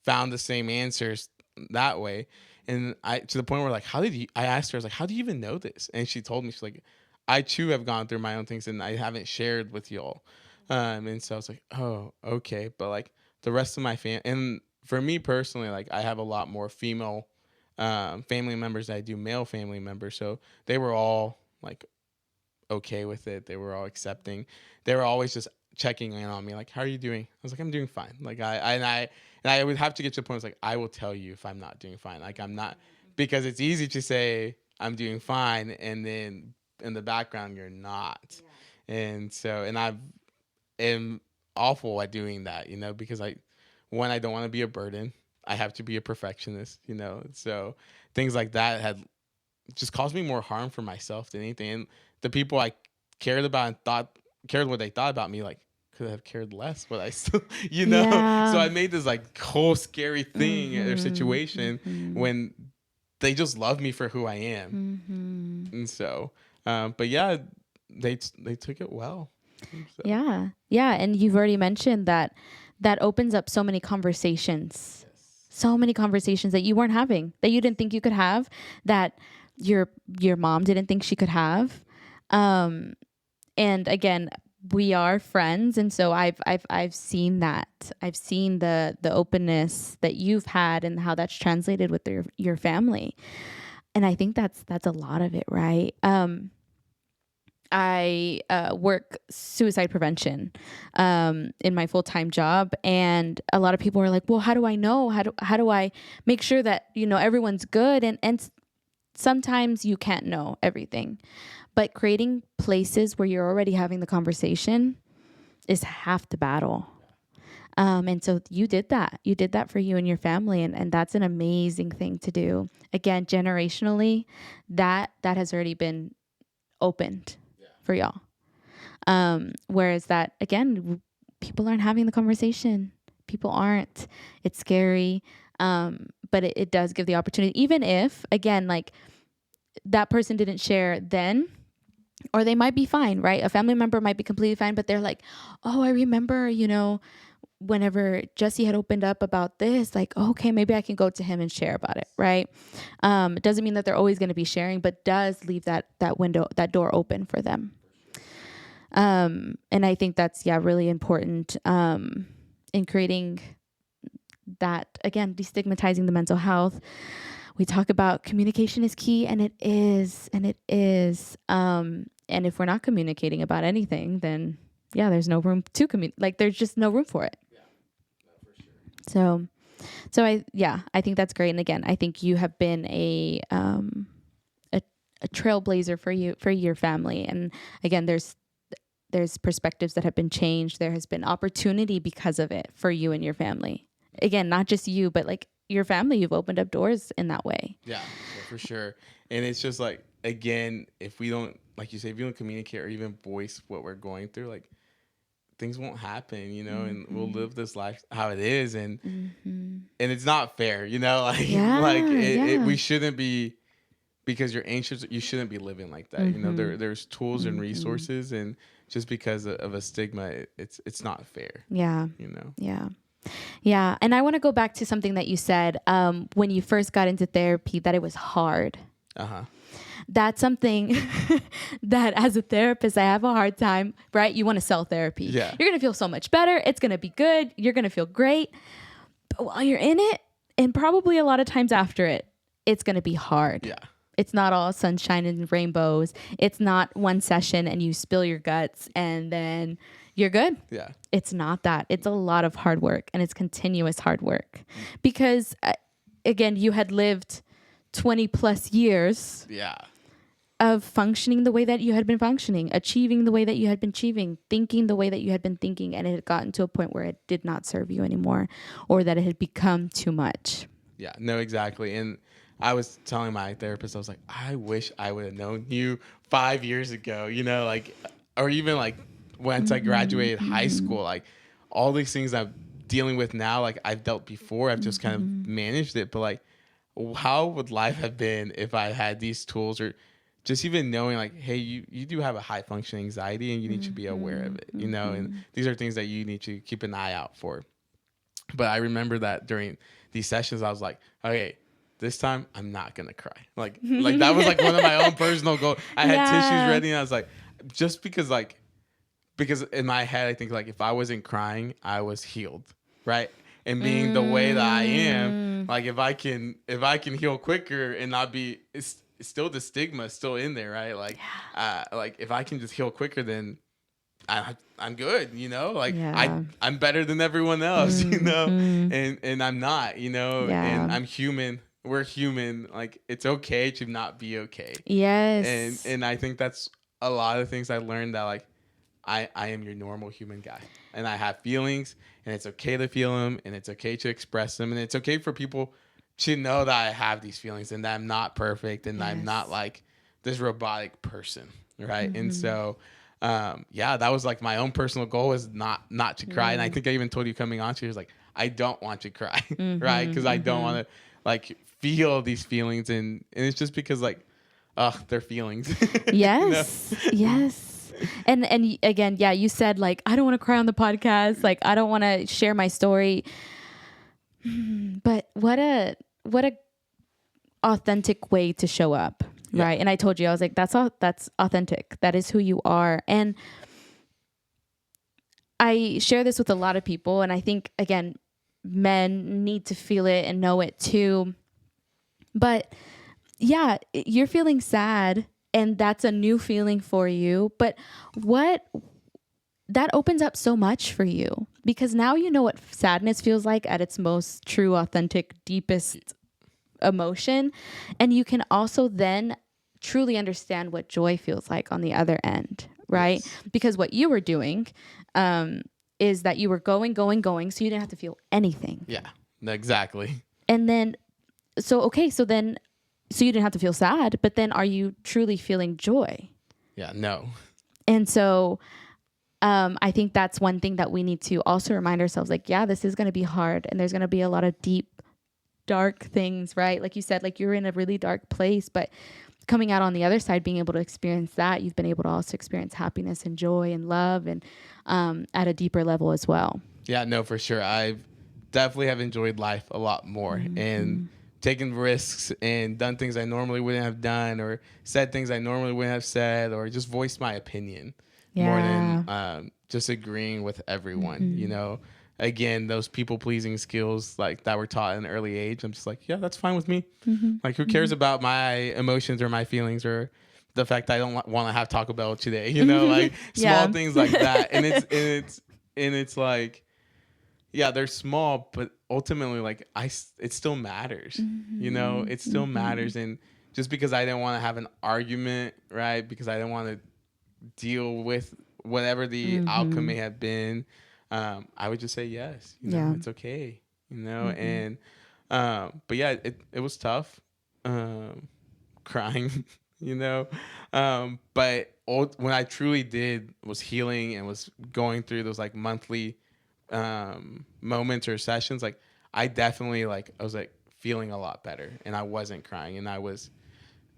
found the same answers that way. And I, to the point where like, I asked her, I was like, how do you even know this? And she told me, she's like, I too have gone through my own things and I haven't shared with y'all. And so I was like, oh, okay. But like the rest of my family, and for me personally, like I have a lot more female family members than I do male family members. So they were all like okay with it. They were all accepting. They were always just checking in on me, like, how are you doing? I was like, I'm doing fine. Like I would have to get to the point, it's like, I will tell you if I'm not doing fine. Like I'm not, because it's easy to say I'm doing fine and then in the background you're not. Yeah. And so, and I am awful at doing that, because I don't want to be a burden. I have to be a perfectionist, So things like that had just caused me more harm for myself than anything. And the people I cared about and cared what they thought about me, like, could have cared less, but I still, Yeah. So I made this like whole scary thing or situation when they just love me for who I am. And so, but yeah, they took it well. So. Yeah. Yeah. And you've already mentioned that opens up so many conversations, so many conversations that you weren't having, that you didn't think you could have, that your mom didn't think she could have. And again, we are friends. And so I've seen that. I've seen the openness that you've had and how that's translated with your family. And I think that's a lot of it, right? I work suicide prevention in my full-time job, and a lot of people are like, well, how do I know? How do I make sure that, everyone's good? And sometimes you can't know everything, but creating places where you're already having the conversation is half the battle. And so you did that. You did that for you and your family, and that's an amazing thing to do. Again, generationally, that has already been opened for y'all. Whereas that, again, people aren't having the conversation. People aren't. It's scary. But it does give the opportunity, even if, again, like that person didn't share then, or they might be fine, right? A family member might be completely fine, but they're like, oh, I remember, whenever Jesse had opened up about this, like, okay, maybe I can go to him and share about it, right? It doesn't mean that they're always going to be sharing, but does leave that window, that door open for them. And I think that's, really important in creating that, again, destigmatizing the mental health. We talk about communication is key, and it is. And if we're not communicating about anything, then there's no room to communicate. Like there's just no room for it. Yeah, no, for sure. So I think that's great. And again, I think you have been a trailblazer for your family. And again, there's perspectives that have been changed. There has been opportunity because of it for you and your family. Again, not just you, but like your family, you've opened up doors in that way. Yeah, for sure. And it's just like, again, if we don't, like you say, if you don't communicate or even voice what we're going through, like things won't happen, and we'll live this life how it is. And and it's not fair, we shouldn't be, because you're anxious, you shouldn't be living like that. There's tools and resources, and just because of a stigma, it's not fair. Yeah. Yeah. And I want to go back to something that you said when you first got into therapy, that it was hard. Uh-huh. That's something that as a therapist, I have a hard time, right? You want to sell therapy. Yeah. You're going to feel so much better. It's going to be good. You're going to feel great. But while you're in it, And probably a lot of times after it, it's going to be hard. Yeah. It's not all sunshine and rainbows. It's not one session and you spill your guts and then you're good. Yeah. It's not that. It's a lot of hard work, and it's continuous hard work because, again, you had lived 20 plus years Yeah. of functioning the way that you had been functioning, achieving the way that you had been achieving, thinking the way that you had been thinking, and it had gotten to a point where it did not serve you anymore, or that it had become too much. Yeah, no, exactly. And I was telling my therapist, I was like, I wish I would have known you 5 years ago, you know, like, or even like once I graduated high school, like all these things I'm dealing with now, like I've dealt before, I've just kind of managed it. But like, how would life have been if I had these tools, or just even knowing like, hey, you do have a high functioning anxiety and you need to be aware of it, you know, and these are things that you need to keep an eye out for. But I remember that during these sessions, I was like, okay, this time I'm not going to cry. Like that was like one of my own personal goals. I had tissues ready and I was like, just because in my head, I think like if I wasn't crying, I was healed. Right. And being the way that I am, like if I can heal quicker and not be, it's still the stigma is still in there. Right. Like, like if I can just heal quicker, then I'm good, you know, like I'm better than everyone else, you know, and I'm not, you know, and I'm human. We're human. Like it's okay to not be okay. Yes. And I think that's a lot of things I learned, that like I am your normal human guy, and I have feelings, and it's okay to feel them, and it's okay to express them, and it's okay for people to know that I have these feelings and that I'm not perfect and I'm not like this robotic person. Right. And so that was like my own personal goal, is not to cry. And I think I even told you coming on to, was like, I don't want to cry, right? Because I don't want to like feel these feelings, and it's just because like, they're feelings. Yes, yes. And again, yeah, you said like, I don't want to cry on the podcast, like I don't want to share my story, but what a authentic way to show up. Yeah. Right. And I told you, I was like, that's authentic. That is who you are. And I share this with a lot of people. And I think, again, men need to feel it and know it too. But yeah, you're feeling sad, and that's a new feeling for you. But that opens up so much for you, because now you know what sadness feels like at its most true, authentic, deepest emotion. And you can also then truly understand what joy feels like on the other end, right? Yes. Because what you were doing is that you were going, so you didn't have to feel anything. Yeah, exactly. And then, so you didn't have to feel sad, but then are you truly feeling joy? Yeah, no. And so I think that's one thing that we need to also remind ourselves, like, yeah, this is going to be hard, and there's going to be a lot of deep, dark things, right? Like you said, like you're in a really dark place, but coming out on the other side, being able to experience that, you've been able to also experience happiness and joy and love, and at a deeper level as well. Yeah, no, for sure. I've definitely have enjoyed life a lot more, and taken risks and done things I normally wouldn't have done, or said things I normally wouldn't have said, or just voiced my opinion more than just agreeing with everyone, you know? Again, those people-pleasing skills like that were taught at an early age, I'm just like, yeah, that's fine with me. Like, who cares about my emotions or my feelings, or the fact that I don't want to have Taco Bell today, you know? Like, small things like that. And it's like, yeah, they're small, but ultimately, like, it still matters, you know? It still matters. And just because I didn't want to have an argument, right? Because I didn't want to deal with whatever the outcome may have been, I would just say yes. You know, it's okay. You know, and but yeah, it was tough, crying. You know, but when I truly was healing and was going through those like monthly moments or sessions, like I definitely I was like feeling a lot better, and I wasn't crying, and I was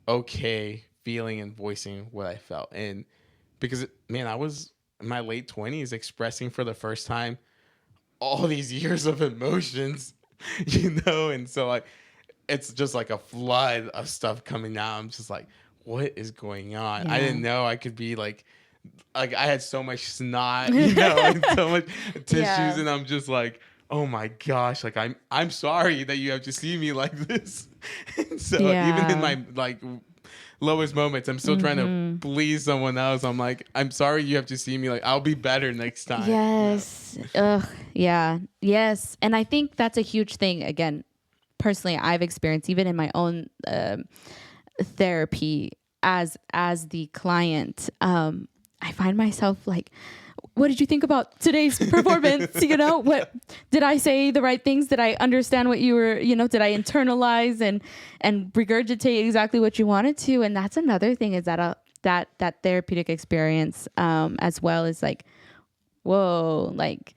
okay feeling and voicing what I felt. And because I was in my late 20s expressing for the first time all these years of emotions, you know? And so like, it's just like a flood of stuff coming out. I'm just like, what is going on? I didn't know I could be like I had so much snot, you know, and so much tissues, and I'm just like, oh my gosh, like I'm sorry that you have to see me like this. And so even in Yeah. my like lowest moments, I'm still trying to please someone else. I'm like, I'm sorry you have to see me like I'll be better next time. Yes. Ugh. Yeah. Yes. And I think that's a huge thing. Again, personally, I've experienced even in my own therapy as the client. I find myself like, what did you think about today's performance? What did I say the right things? Did I understand what you were, did I internalize and regurgitate exactly what you wanted to? And that's another thing is that that therapeutic experience, as well as like, whoa, like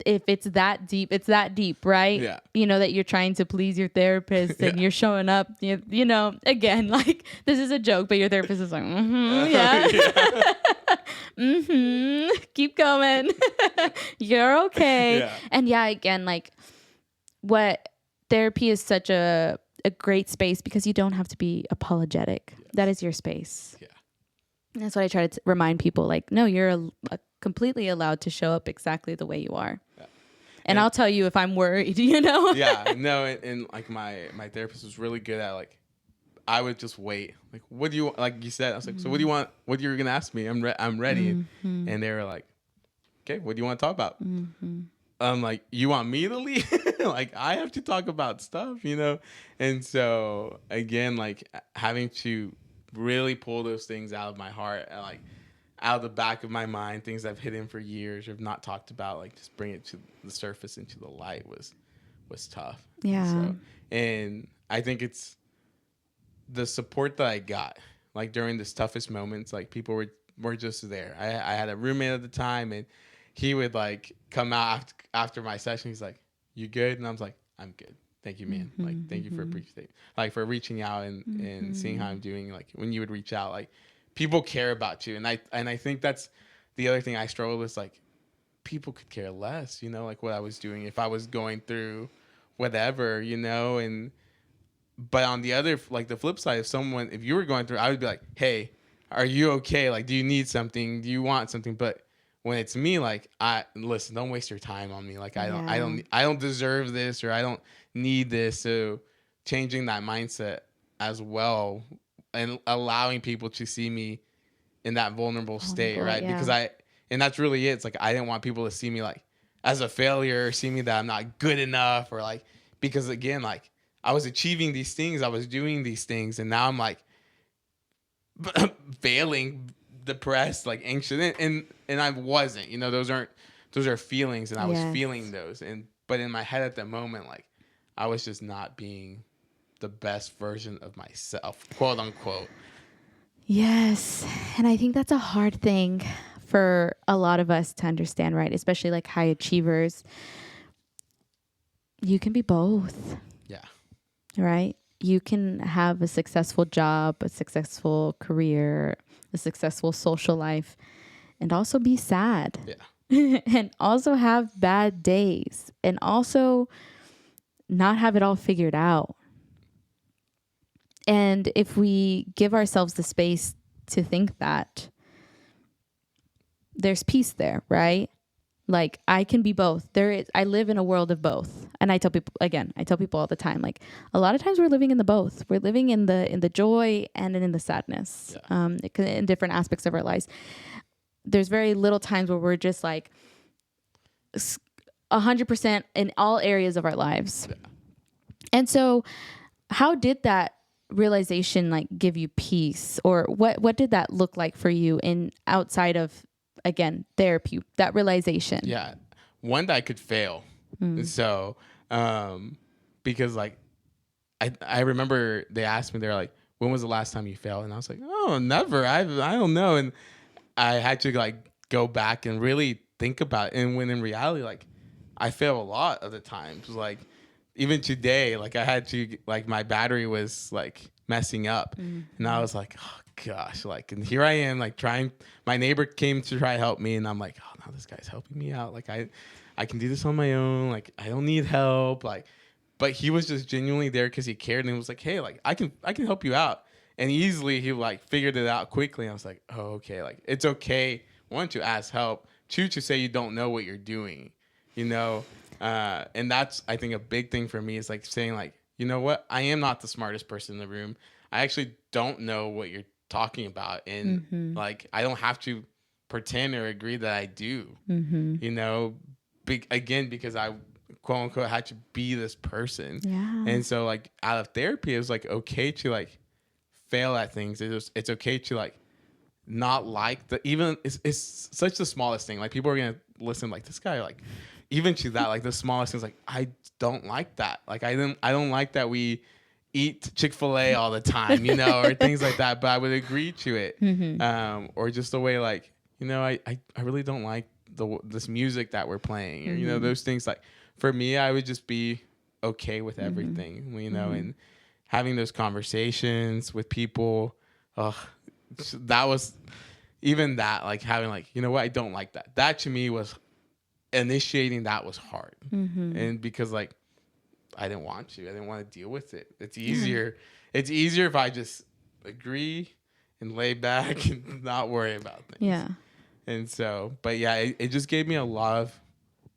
if it's that deep, right? Yeah. That you're trying to please your therapist and you're showing up, again, like this is a joke, but your therapist is like, yeah. Keep going. You're okay. Yeah. And yeah, again, like what therapy is such a great space because you don't have to be apologetic. Yes. That is your space. Yeah. And that's what I try to remind people. Like, no, you're completely allowed to show up exactly the way you are. Yeah. And I'll tell you if I'm worried, Yeah, no, and like my therapist was really good at like, I would just wait. Like, what do you, like you said, I was like, so what do you want? What you're going to ask me? I'm ready. Mm-hmm. And they were like, okay, what do you want to talk about? Mm-hmm. I'm like, you want me to lead? Like, I have to talk about stuff, And so again, like having to really pull those things out of my heart and like out of the back of my mind, things I've hidden for years or have not talked about, like just bring it to the surface, into the light was tough. Yeah. And I think it's the support that I got, like during this toughest moments, like people were just there. I had a roommate at the time, and he would like come out after my session. He's like, "You good?" And I was like, "I'm good. Thank you, man. Mm-hmm, like, thank you for appreciating, like for reaching out and seeing how I'm doing. Like when you would reach out, like people care about you, and I think that's the other thing I struggle with. Like people could care less, like what I was doing if I was going through whatever, and. But on the other, like the flip side, if you were going through, I would be like, hey, are you okay? Like, do you need something? Do you want something? But when it's me, like, listen, don't waste your time on me. Like, I don't deserve this, or I don't need this. So changing that mindset as well and allowing people to see me in that vulnerable state, right? Yeah. Because and that's really it. It's like, I didn't want people to see me like as a failure, or see me that I'm not good enough, or like, because again, like, I was achieving these things, I was doing these things, and now I'm like failing, depressed, like anxious, and I wasn't. Those are feelings, and I was feeling those, but in my head at that moment, like I was just not being the best version of myself, quote unquote. Yes, and I think that's a hard thing for a lot of us to understand, right? Especially like high achievers. You can be both. Yeah. Right? You can have a successful job, a successful career, a successful social life, and also be sad. Yeah. And also have bad days, and also not have it all figured out. And if we give ourselves the space to think that, there's peace there, right? Like I can be both. I live in a world of both. And I tell people all the time, like a lot of times we're living in the both. We're living in the joy and in the sadness, in different aspects of our lives. There's very little times where we're just like 100% in all areas of our lives. Yeah. And so how did that realization like give you peace, or what did that look like for you in outside of, again, therapy, that realization? Yeah. One, that I could fail. So, because like, I remember they asked me, they're like, when was the last time you failed? And I was like, oh, never. I don't know. And I had to like go back and really think about it. And when in reality, like I fail a lot of the times, like even today, like I had to, like my battery was like messing up, and I was like, oh gosh, like, and here I am, like trying. My neighbor came to try to help me, and I'm like, oh, now this guy's helping me out. Like I can do this on my own. Like I don't need help. Like, but he was just genuinely there because he cared, and he was like, hey, like I can help you out. And easily he like figured it out quickly. And I was like, oh, okay, like it's okay. One, to ask help. Two, to say you don't know what you're doing, And that's, I think, a big thing for me is like saying like, you know what? I am not the smartest person in the room. I actually don't know what you're talking about. And like, I don't have to pretend or agree that I do, you know, again, because I quote unquote had to be this person. Yeah. And so like out of therapy, it was like, okay to like fail at things. It's okay to like not like the, even it's such the smallest thing. Like people are going to listen like this guy, like even to that, like the smallest things, like I don't like that. Like I don't like that we eat Chick-fil-A all the time, you know, or things like that. But I would agree to it. Or just the way like, you know, I really don't like this music that we're playing, or, you know, those things. Like for me, I would just be okay with everything, you know, and having those conversations with people. That was even that, like having like, you know what, I don't like that. That to me was initiating, that was hard. And because like I didn't want to deal with it. It's easier if I just agree and lay back and not worry about things. And so, but yeah, it just gave me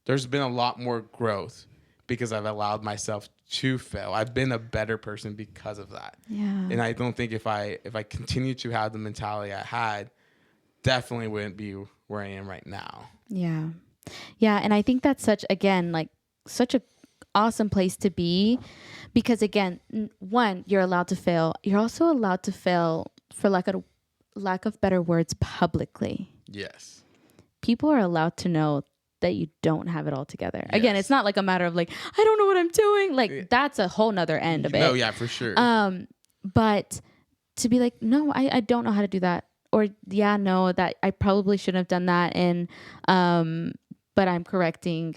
there's been a lot more growth because I've allowed myself to fail. I've been a better person because of that. And I don't think if I continue to have the mentality I had, definitely wouldn't be where I am right now. Yeah. And I think that's such a awesome place to be, because again, one, you're allowed to fail. You're also allowed to fail, for lack of better words, publicly. Yes. People are allowed to know that you don't have it all together. Again, it's not like a matter of like, I don't know what I'm doing. Like that's a whole nother end of it. No, yeah, for sure. But to be like, no, I don't know how to do that. Or no, that I probably shouldn't have done that. And, but I'm correcting.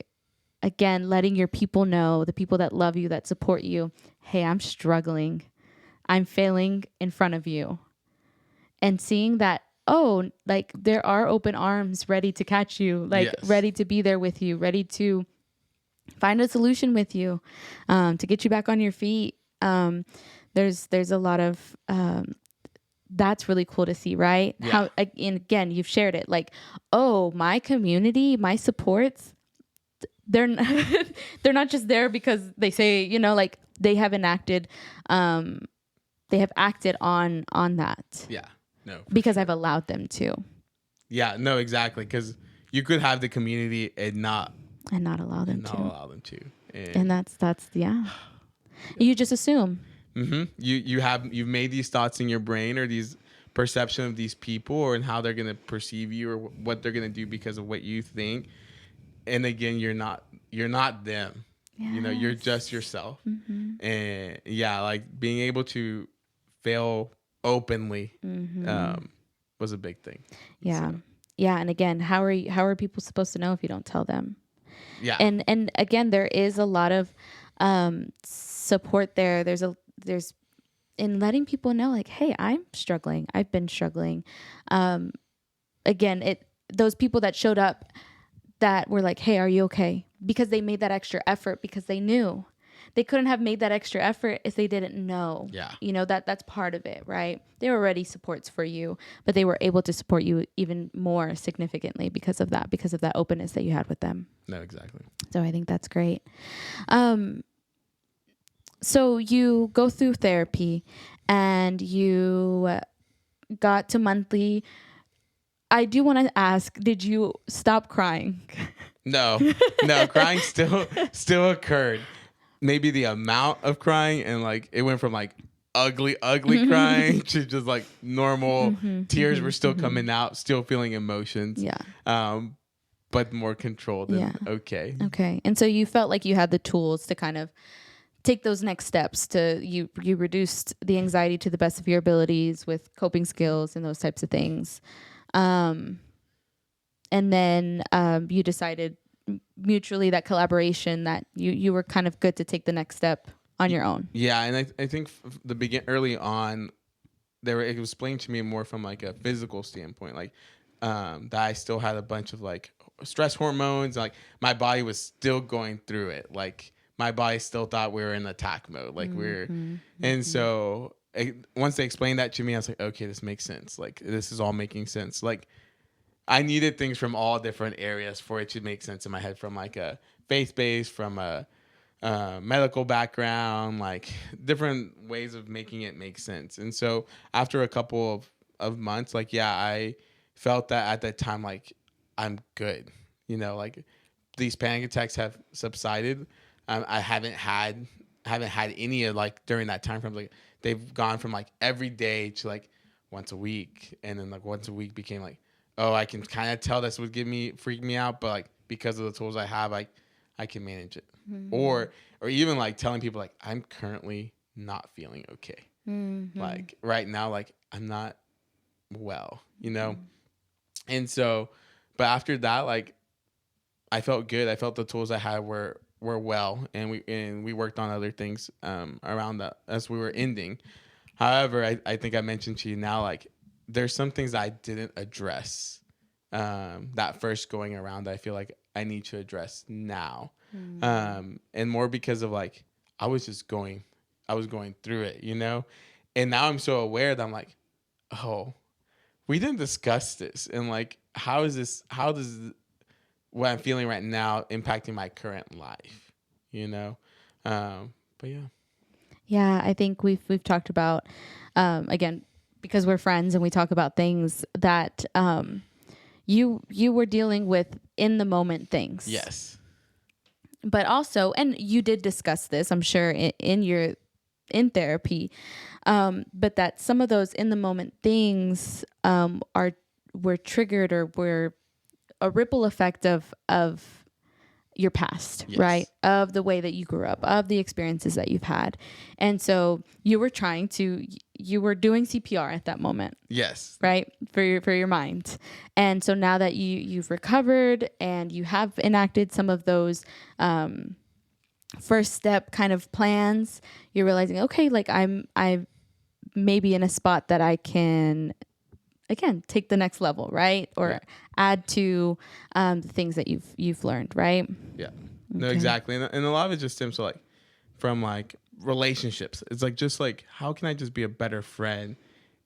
Again, letting your people know, the people that love you, that support you, hey, I'm struggling. I'm failing in front of you. And seeing that, oh, like there are open arms ready to catch you, like ready to be there with you, ready to find a solution with you, to get you back on your feet. There's a lot of, that's really cool to see, right? How, and again, you've shared it like, oh, my community, my supports, they're not just there because they say, you know, like they have acted on that. Yeah. No. Because I've allowed them to. Yeah, no, exactly. Because you could have the community and not allow them to. And that's you just assume. You've made these thoughts in your brain, or these perception of these people, or in how they're gonna perceive you, or what they're gonna do because of what you think. And again, you're not them. You know, you're just yourself. And like being able to fail openly was a big thing. So. And again, how are people supposed to know if you don't tell them? And again, there is a lot of support there. There's in letting people know like, hey, I'm struggling. I've been struggling. Again, those people that showed up that were like, hey, are you okay? Because they made that extra effort, because they knew. They couldn't have made that extra effort if they didn't know. You know, that's part of it, right? They were already supports for you, but they were able to support you even more significantly because of that openness that you had with them. No, exactly. So I think that's great. So you go through therapy and you got to monthly. I do want to ask, did you stop crying? No, crying still occurred. Maybe the amount of crying, and like it went from like ugly crying to just like normal. Tears were still coming out, still feeling emotions. But more controlled and okay. And so you felt like you had the tools to kind of take those next steps to you reduced the anxiety to the best of your abilities with coping skills and those types of things. And then you decided mutually, that collaboration, that you were kind of good to take the next step on your own. Yeah. And I think early on, it was explained to me more from like a physical standpoint, like that I still had a bunch of like stress hormones. Like my body was still going through it. Like my body still thought we were in attack mode. Like and so once they explained that to me, I was like, okay, this makes sense. Like this is all making sense. Like I needed things from all different areas for it to make sense in my head, from like a faith-based, from a medical background, like different ways of making it make sense. And so after a couple of months, like, yeah, I felt that at that time, like, I'm good. Like, these panic attacks have subsided. I haven't had any of, like, during that time frame. Like, they've gone from like every day to like once a week, and then like once a week became like, oh, I can kind of tell this would freak me out, but like because of the tools I have, like, I can manage it. Or even like telling people like, I'm currently not feeling okay. Like right now, like, I'm not well, And so, but after that, like, I felt good. I felt the tools I had were well, and we worked on other things around that as we were ending. However, I think I mentioned to you now, like, there's some things I didn't address that first going around that I feel like I need to address now. And more because of, like, I was going through it, and now I'm so aware that I'm like, oh, we didn't discuss this. And like, how does what I'm feeling right now impacting my current life, but yeah. Yeah, I think we've talked about, again, because we're friends and we talk about things that you were dealing with in the moment things. Yes. But also, and you did discuss this, I'm sure, in therapy, but that some of those in the moment things were triggered or were a ripple effect of your past, yes. Right? Of the way that you grew up, of the experiences that you've had. And so you were doing CPR at that moment. Yes. Right? For your mind. And so now that you've recovered and you have enacted some of those first step kind of plans, you're realizing, okay, like I'm maybe in a spot that I can, again, take the next level, right? Or add to the things that you've learned, right? Yeah. No, exactly. And a lot of it just stems from like relationships. It's like, just like, how can I just be a better friend,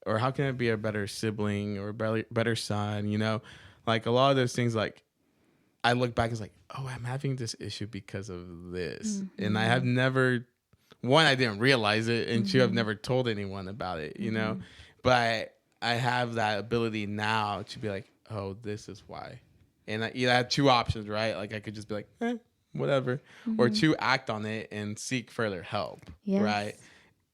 or how can I be a better sibling or a better son? Like, a lot of those things, like, I look back and it's like, oh, I'm having this issue because of this. And I have never, one, I didn't realize it, and two, I've never told anyone about it, but I have that ability now to be like, oh, this is why. And I have two options, right? Like, I could just be like, whatever, or two, act on it and seek further help, yes. Right?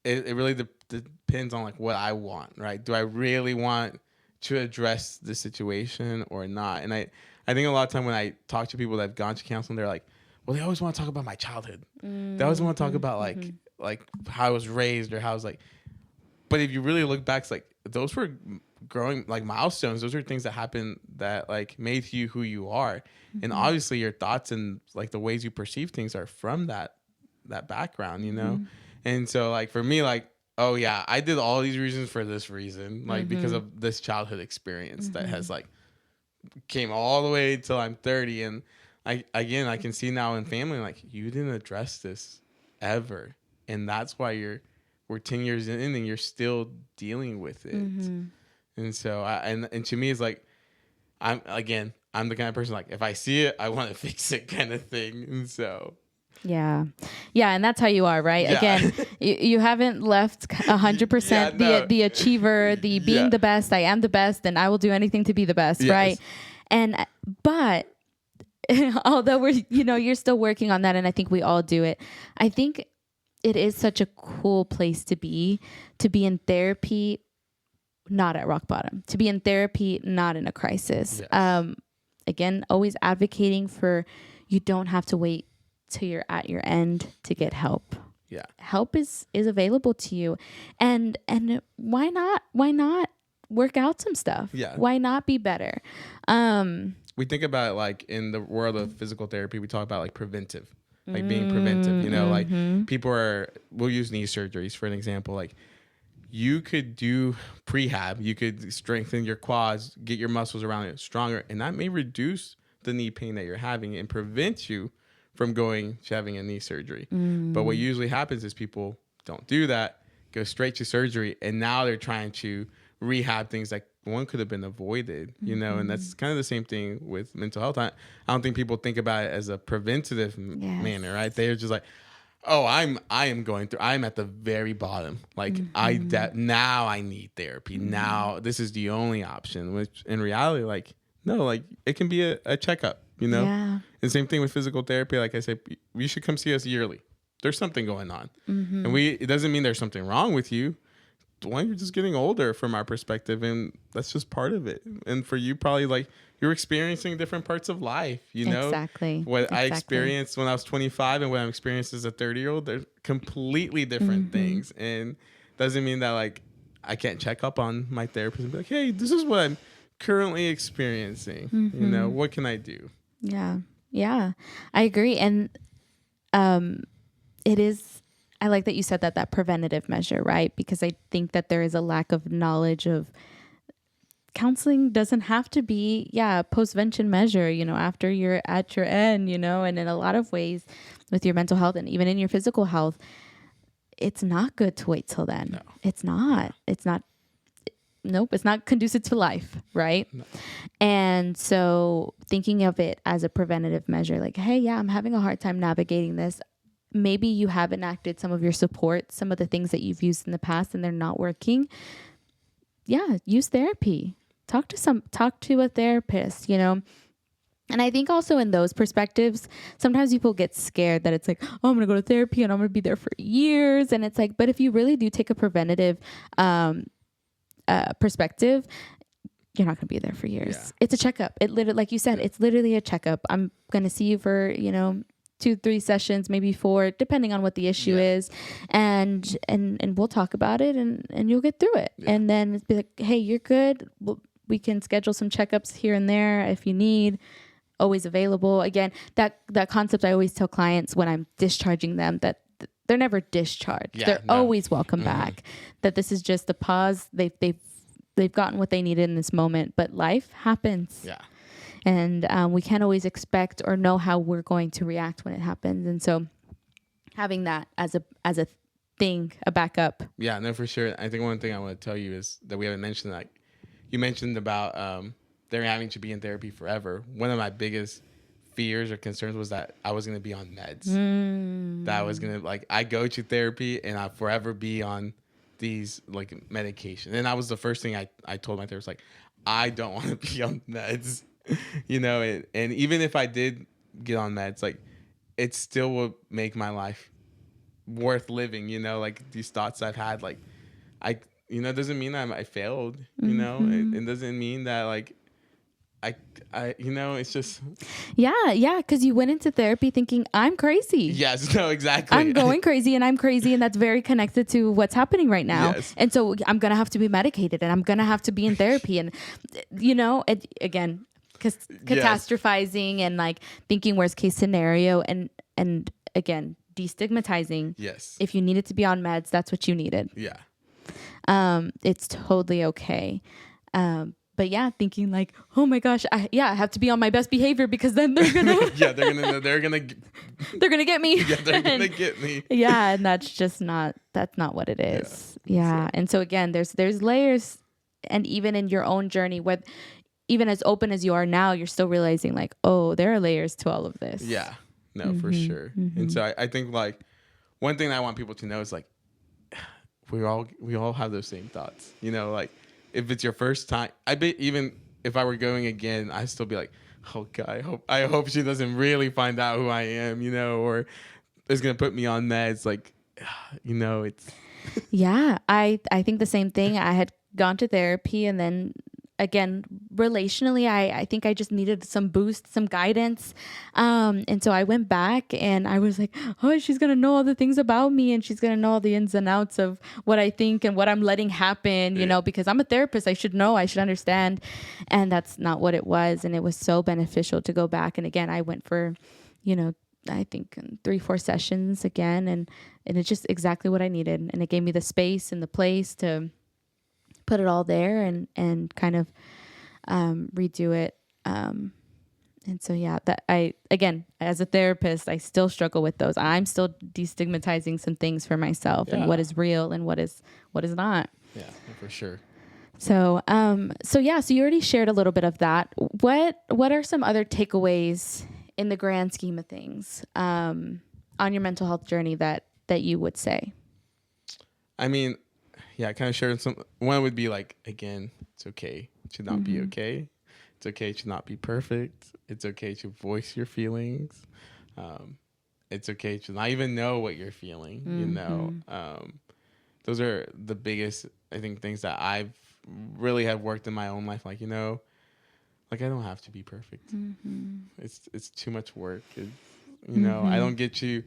It really depends on like what I want, right? Do I really want to address the situation or not? And I think a lot of time when I talk to people that have gone to counseling, they're like, well, they always want to talk about my childhood. They always want to talk about like how I was raised, or how I was like, but if you really look back, it's like, those were growing like milestones. Those are things that happened that like made you who you are. And obviously your thoughts and like the ways you perceive things are from that background, And so like for me, like, oh yeah, I did all these reasons for this reason, like because of this childhood experience that has like came all the way till I'm 30. And I can see now in family, like, you didn't address this ever. And that's why we're 10 years in and you're still dealing with it. And so and to me, it's like, I'm the kind of person, like, if I see it, I want to fix it, kind of thing. And so yeah, and that's how you are, right? Yeah. Again, you haven't left 100% the achiever, the being the best. I am the best, and I will do anything to be the best, yes. Right? But although you're still working on that, and I think we all do it. I think it is such a cool place to be in therapy, not at rock bottom, to be in therapy, not in a crisis. Yes. Again, always advocating for, you don't have to wait till you're at your end to get help. Yeah. Help is available to you. And why not work out some stuff? Yeah. Why not be better? We think about it like in the world of physical therapy, we talk about like preventive, like being preventive, like we'll use knee surgeries for an example. Like, you could do prehab, you could strengthen your quads, get your muscles around it stronger, and that may reduce the knee pain that you're having and prevent you from going to having a knee surgery. But what usually happens is people don't do that, go straight to surgery, and now they're trying to rehab things like one could have been avoided, you know, and that's kind of the same thing with mental health. I don't think people think about it as a preventative manner, right? They're just like, oh, I'm at the very bottom. Like now I need therapy. Now this is the only option, which in reality, like, no, like it can be a checkup, you know? Yeah. And same thing with physical therapy. Like I said, you should come see us yearly. There's something going on. And it doesn't mean there's something wrong with you. One, you're just getting older from our perspective, and that's just part of it. And for you, probably like you're experiencing different parts of life, you know? Exactly. What I experienced when I was 25 and what I'm experiencing as a 30-year-old, they're completely different things. And doesn't mean that like I can't check up on my therapist and be like, hey, this is what I'm currently experiencing. You know, what can I do? Yeah. Yeah. I agree. And it is, I like that you said that preventative measure, right? Because I think that there is a lack of knowledge of counseling doesn't have to be, postvention measure, you know, after you're at your end, you know, and in a lot of ways with your mental health and even in your physical health, it's not good to wait till then. No. It's not conducive to life, right? No. And so thinking of it as a preventative measure, like, hey, I'm having a hard time navigating this. Maybe you have enacted some of your support, some of the things that you've used in the past and they're not working. Yeah, use therapy. Talk to a therapist, you know. And I think also in those perspectives, sometimes people get scared that it's like, oh, I'm going to go to therapy and I'm going to be there for years. And it's like, but if you really do take a preventative perspective, you're not going to be there for years. Yeah. It's a checkup. It literally, like you said, it's literally a checkup. I'm going to see you for, you know, 2-3 sessions, maybe 4, depending on what the issue is. And we'll talk about it and you'll get through it. Yeah. And then it's be like, hey, you're good. We can schedule some checkups here and there if you need. Always available. Again, that concept I always tell clients when I'm discharging them that they're never discharged. Yeah, they're always welcome back. That this is just a pause. They've gotten what they needed in this moment, but life happens. Yeah. And we can't always expect or know how we're going to react when it happens. And so having that as a thing, a backup. Yeah, no, for sure. I think one thing I want to tell you is that we haven't mentioned, like you mentioned about they're having to be in therapy forever. One of my biggest fears or concerns was that I was going to be on meds. That I was going to, like, I go to therapy and I'll forever be on these like medication. And that was the first thing I told my therapist, like, I don't want to be on meds. You know, and even if I did get on meds, like it still would make my life worth living, you know, like these thoughts I've had, like it doesn't mean I failed, you know, it doesn't mean that like I you know, it's just yeah, because you went into therapy thinking I'm crazy. Yes, no, exactly. I'm going crazy and I'm crazy, and that's very connected to what's happening right now. Yes. And so I'm gonna have to be medicated and I'm gonna have to be in therapy, and you know, again, catastrophizing and like thinking worst case scenario, and again, destigmatizing. Yes. If you needed to be on meds, that's what you needed. Yeah. It's totally okay. But yeah, thinking like, oh my gosh, I have to be on my best behavior because then they're gonna they're gonna get me. Yeah, they're gonna get me. Yeah, and that's not what it is. Yeah. And so again, there's layers, and even in your own journey, even as open as you are now, you're still realizing like, oh, there are layers to all of this. Yeah, no, for sure. And so I think like one thing I want people to know is like we all have those same thoughts. You know, like if it's your first time, I bet even if I were going again, I'd still be like, oh God, I hope she doesn't really find out who I am, you know, or is gonna put me on meds. Like, you know, it's yeah. I think the same thing. I had gone to therapy, and then again, relationally, I think I just needed some boost, some guidance. And so I went back and I was like, oh, she's going to know all the things about me, and she's going to know all the ins and outs of what I think and what I'm letting happen, you know, because I'm a therapist. I should know, I should understand. And that's not what it was. And it was so beneficial to go back. And again, I went for, you know, I think 3-4 sessions again. And it's just exactly what I needed. And it gave me the space and the place to put it all there and kind of redo it. And so, yeah, that again, as a therapist, I still struggle with those. I'm still destigmatizing some things for myself and what is real and what is not. Yeah, for sure. So so you already shared a little bit of that. What are some other takeaways in the grand scheme of things on your mental health journey that you would say? I mean, yeah, I kind of shared some. One would be like, again, it's okay to not be okay. It's okay to not be perfect. It's okay to voice your feelings. It's okay to not even know what you're feeling. You know, those are the biggest, I think, things that I've really have worked in my own life. Like, you know, like I don't have to be perfect. It's too much work. You know, I don't get to.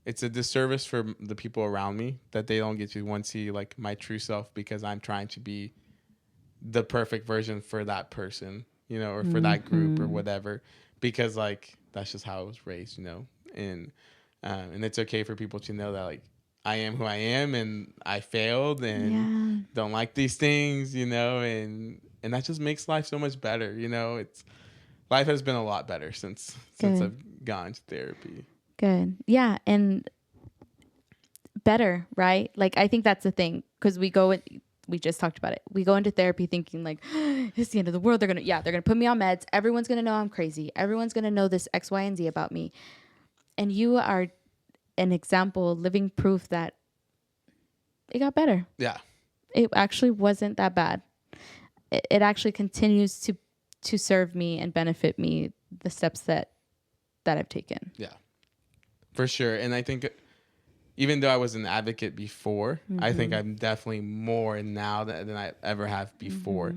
It's a disservice for the people around me that they don't get to one see like my true self because I'm trying to be the perfect version for that person, you know, or for that group or whatever, because like that's just how I was raised, you know, and it's okay for people to know that like I am who I am and I failed and don't like these things, you know, and that just makes life so much better, you know. It's life has been a lot better since I've gone to therapy. Good. Yeah. And better, right? Like, I think that's the thing. Cause we just talked about it. We go into therapy thinking like, it's the end of the world. They're going to put me on meds. Everyone's going to know I'm crazy. Everyone's going to know this X, Y, and Z about me. And you are an example, living proof that it got better. Yeah. It actually wasn't that bad. It actually continues to serve me and benefit me, the steps that I've taken. Yeah. For sure. And I think even though I was an advocate before, I think I'm definitely more now than I ever have before.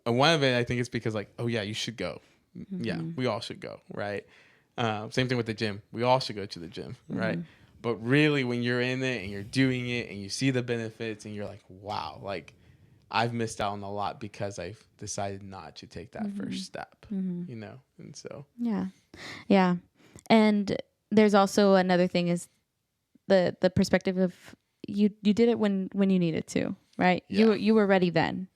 And one of it, I think it's because like, oh yeah, you should go. Yeah, we all should go, right? Same thing with the gym. We all should go to the gym, right? But really when you're in it and you're doing it and you see the benefits and you're like, wow, like I've missed out on a lot because I've decided not to take that first step, you know? And so. Yeah. Yeah. And there's also another thing is the perspective of you did it when you needed to, right? Yeah. You were ready then.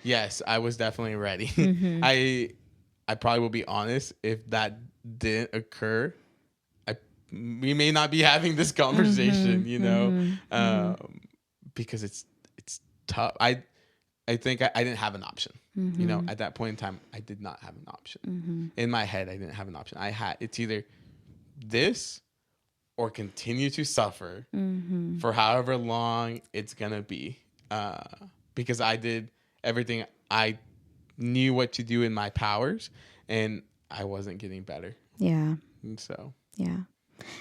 Yes, I was definitely ready. I probably will be honest, if that didn't occur, we may not be having this conversation, you know, because it's tough. I think I didn't have an option. You know, at that point in time, I did not have an option. In my head, I didn't have an option. It's either this or continue to suffer for however long it's gonna be, because I did everything I knew what to do in my powers, and I wasn't getting better. Yeah. And so. Yeah.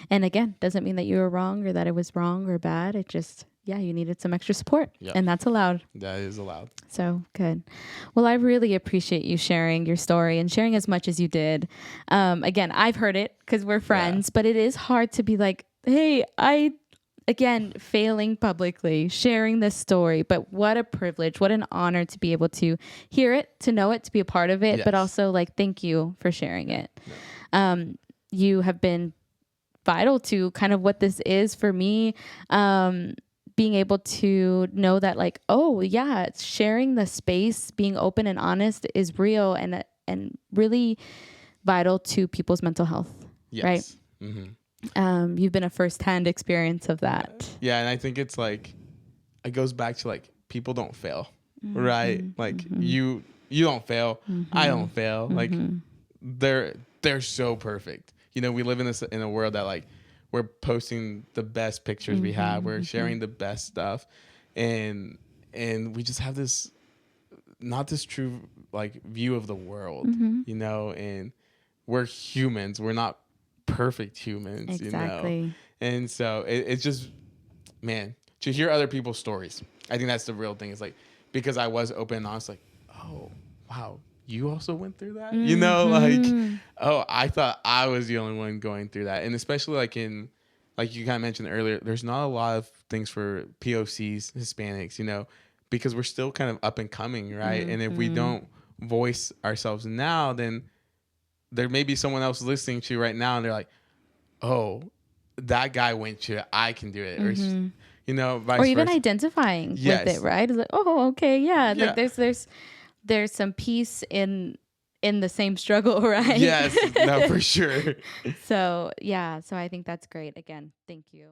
And again, doesn't mean that you were wrong or that it was wrong or bad. It just, you needed some extra support, and that's allowed. That is allowed. So good. Well, I really appreciate you sharing your story and sharing as much as you did. Again, I've heard it because we're friends, but it is hard to be like, hey, again, failing publicly, sharing this story, but what a privilege, what an honor to be able to hear it, to know it, to be a part of it, but also like, thank you for sharing it. You have been vital to kind of what this is for me. Being able to know that like, oh yeah, sharing the space, being open and honest is real and really vital to people's mental health. Right? You've been a firsthand experience of that. Yeah. And I think it's like, it goes back to like, people don't fail, right? Like you don't fail. I don't fail. Like they're so perfect. You know, we live in a world that like, we're posting the best pictures we have. We're sharing the best stuff. And we just have this, not this true like view of the world, you know, and we're humans. We're not perfect humans, you know? And so it's just, man, to hear other people's stories. I think that's the real thing. It's like, because I was open and honest, like, oh, wow, you also went through that? You know, like, oh, I thought I was the only one going through that. And especially like like you kind of mentioned earlier, there's not a lot of things for POCs, Hispanics, you know, because we're still kind of up and coming, right? And if we don't voice ourselves now, then there may be someone else listening to right now and they're like, oh, that guy went to it, I can do it. Or, you know, vice or even versa. Identifying with it, right? It's like, oh, okay, yeah. Like there's some peace in the same struggle, right? Yes, no, for sure. So I think that's great. Again, thank you.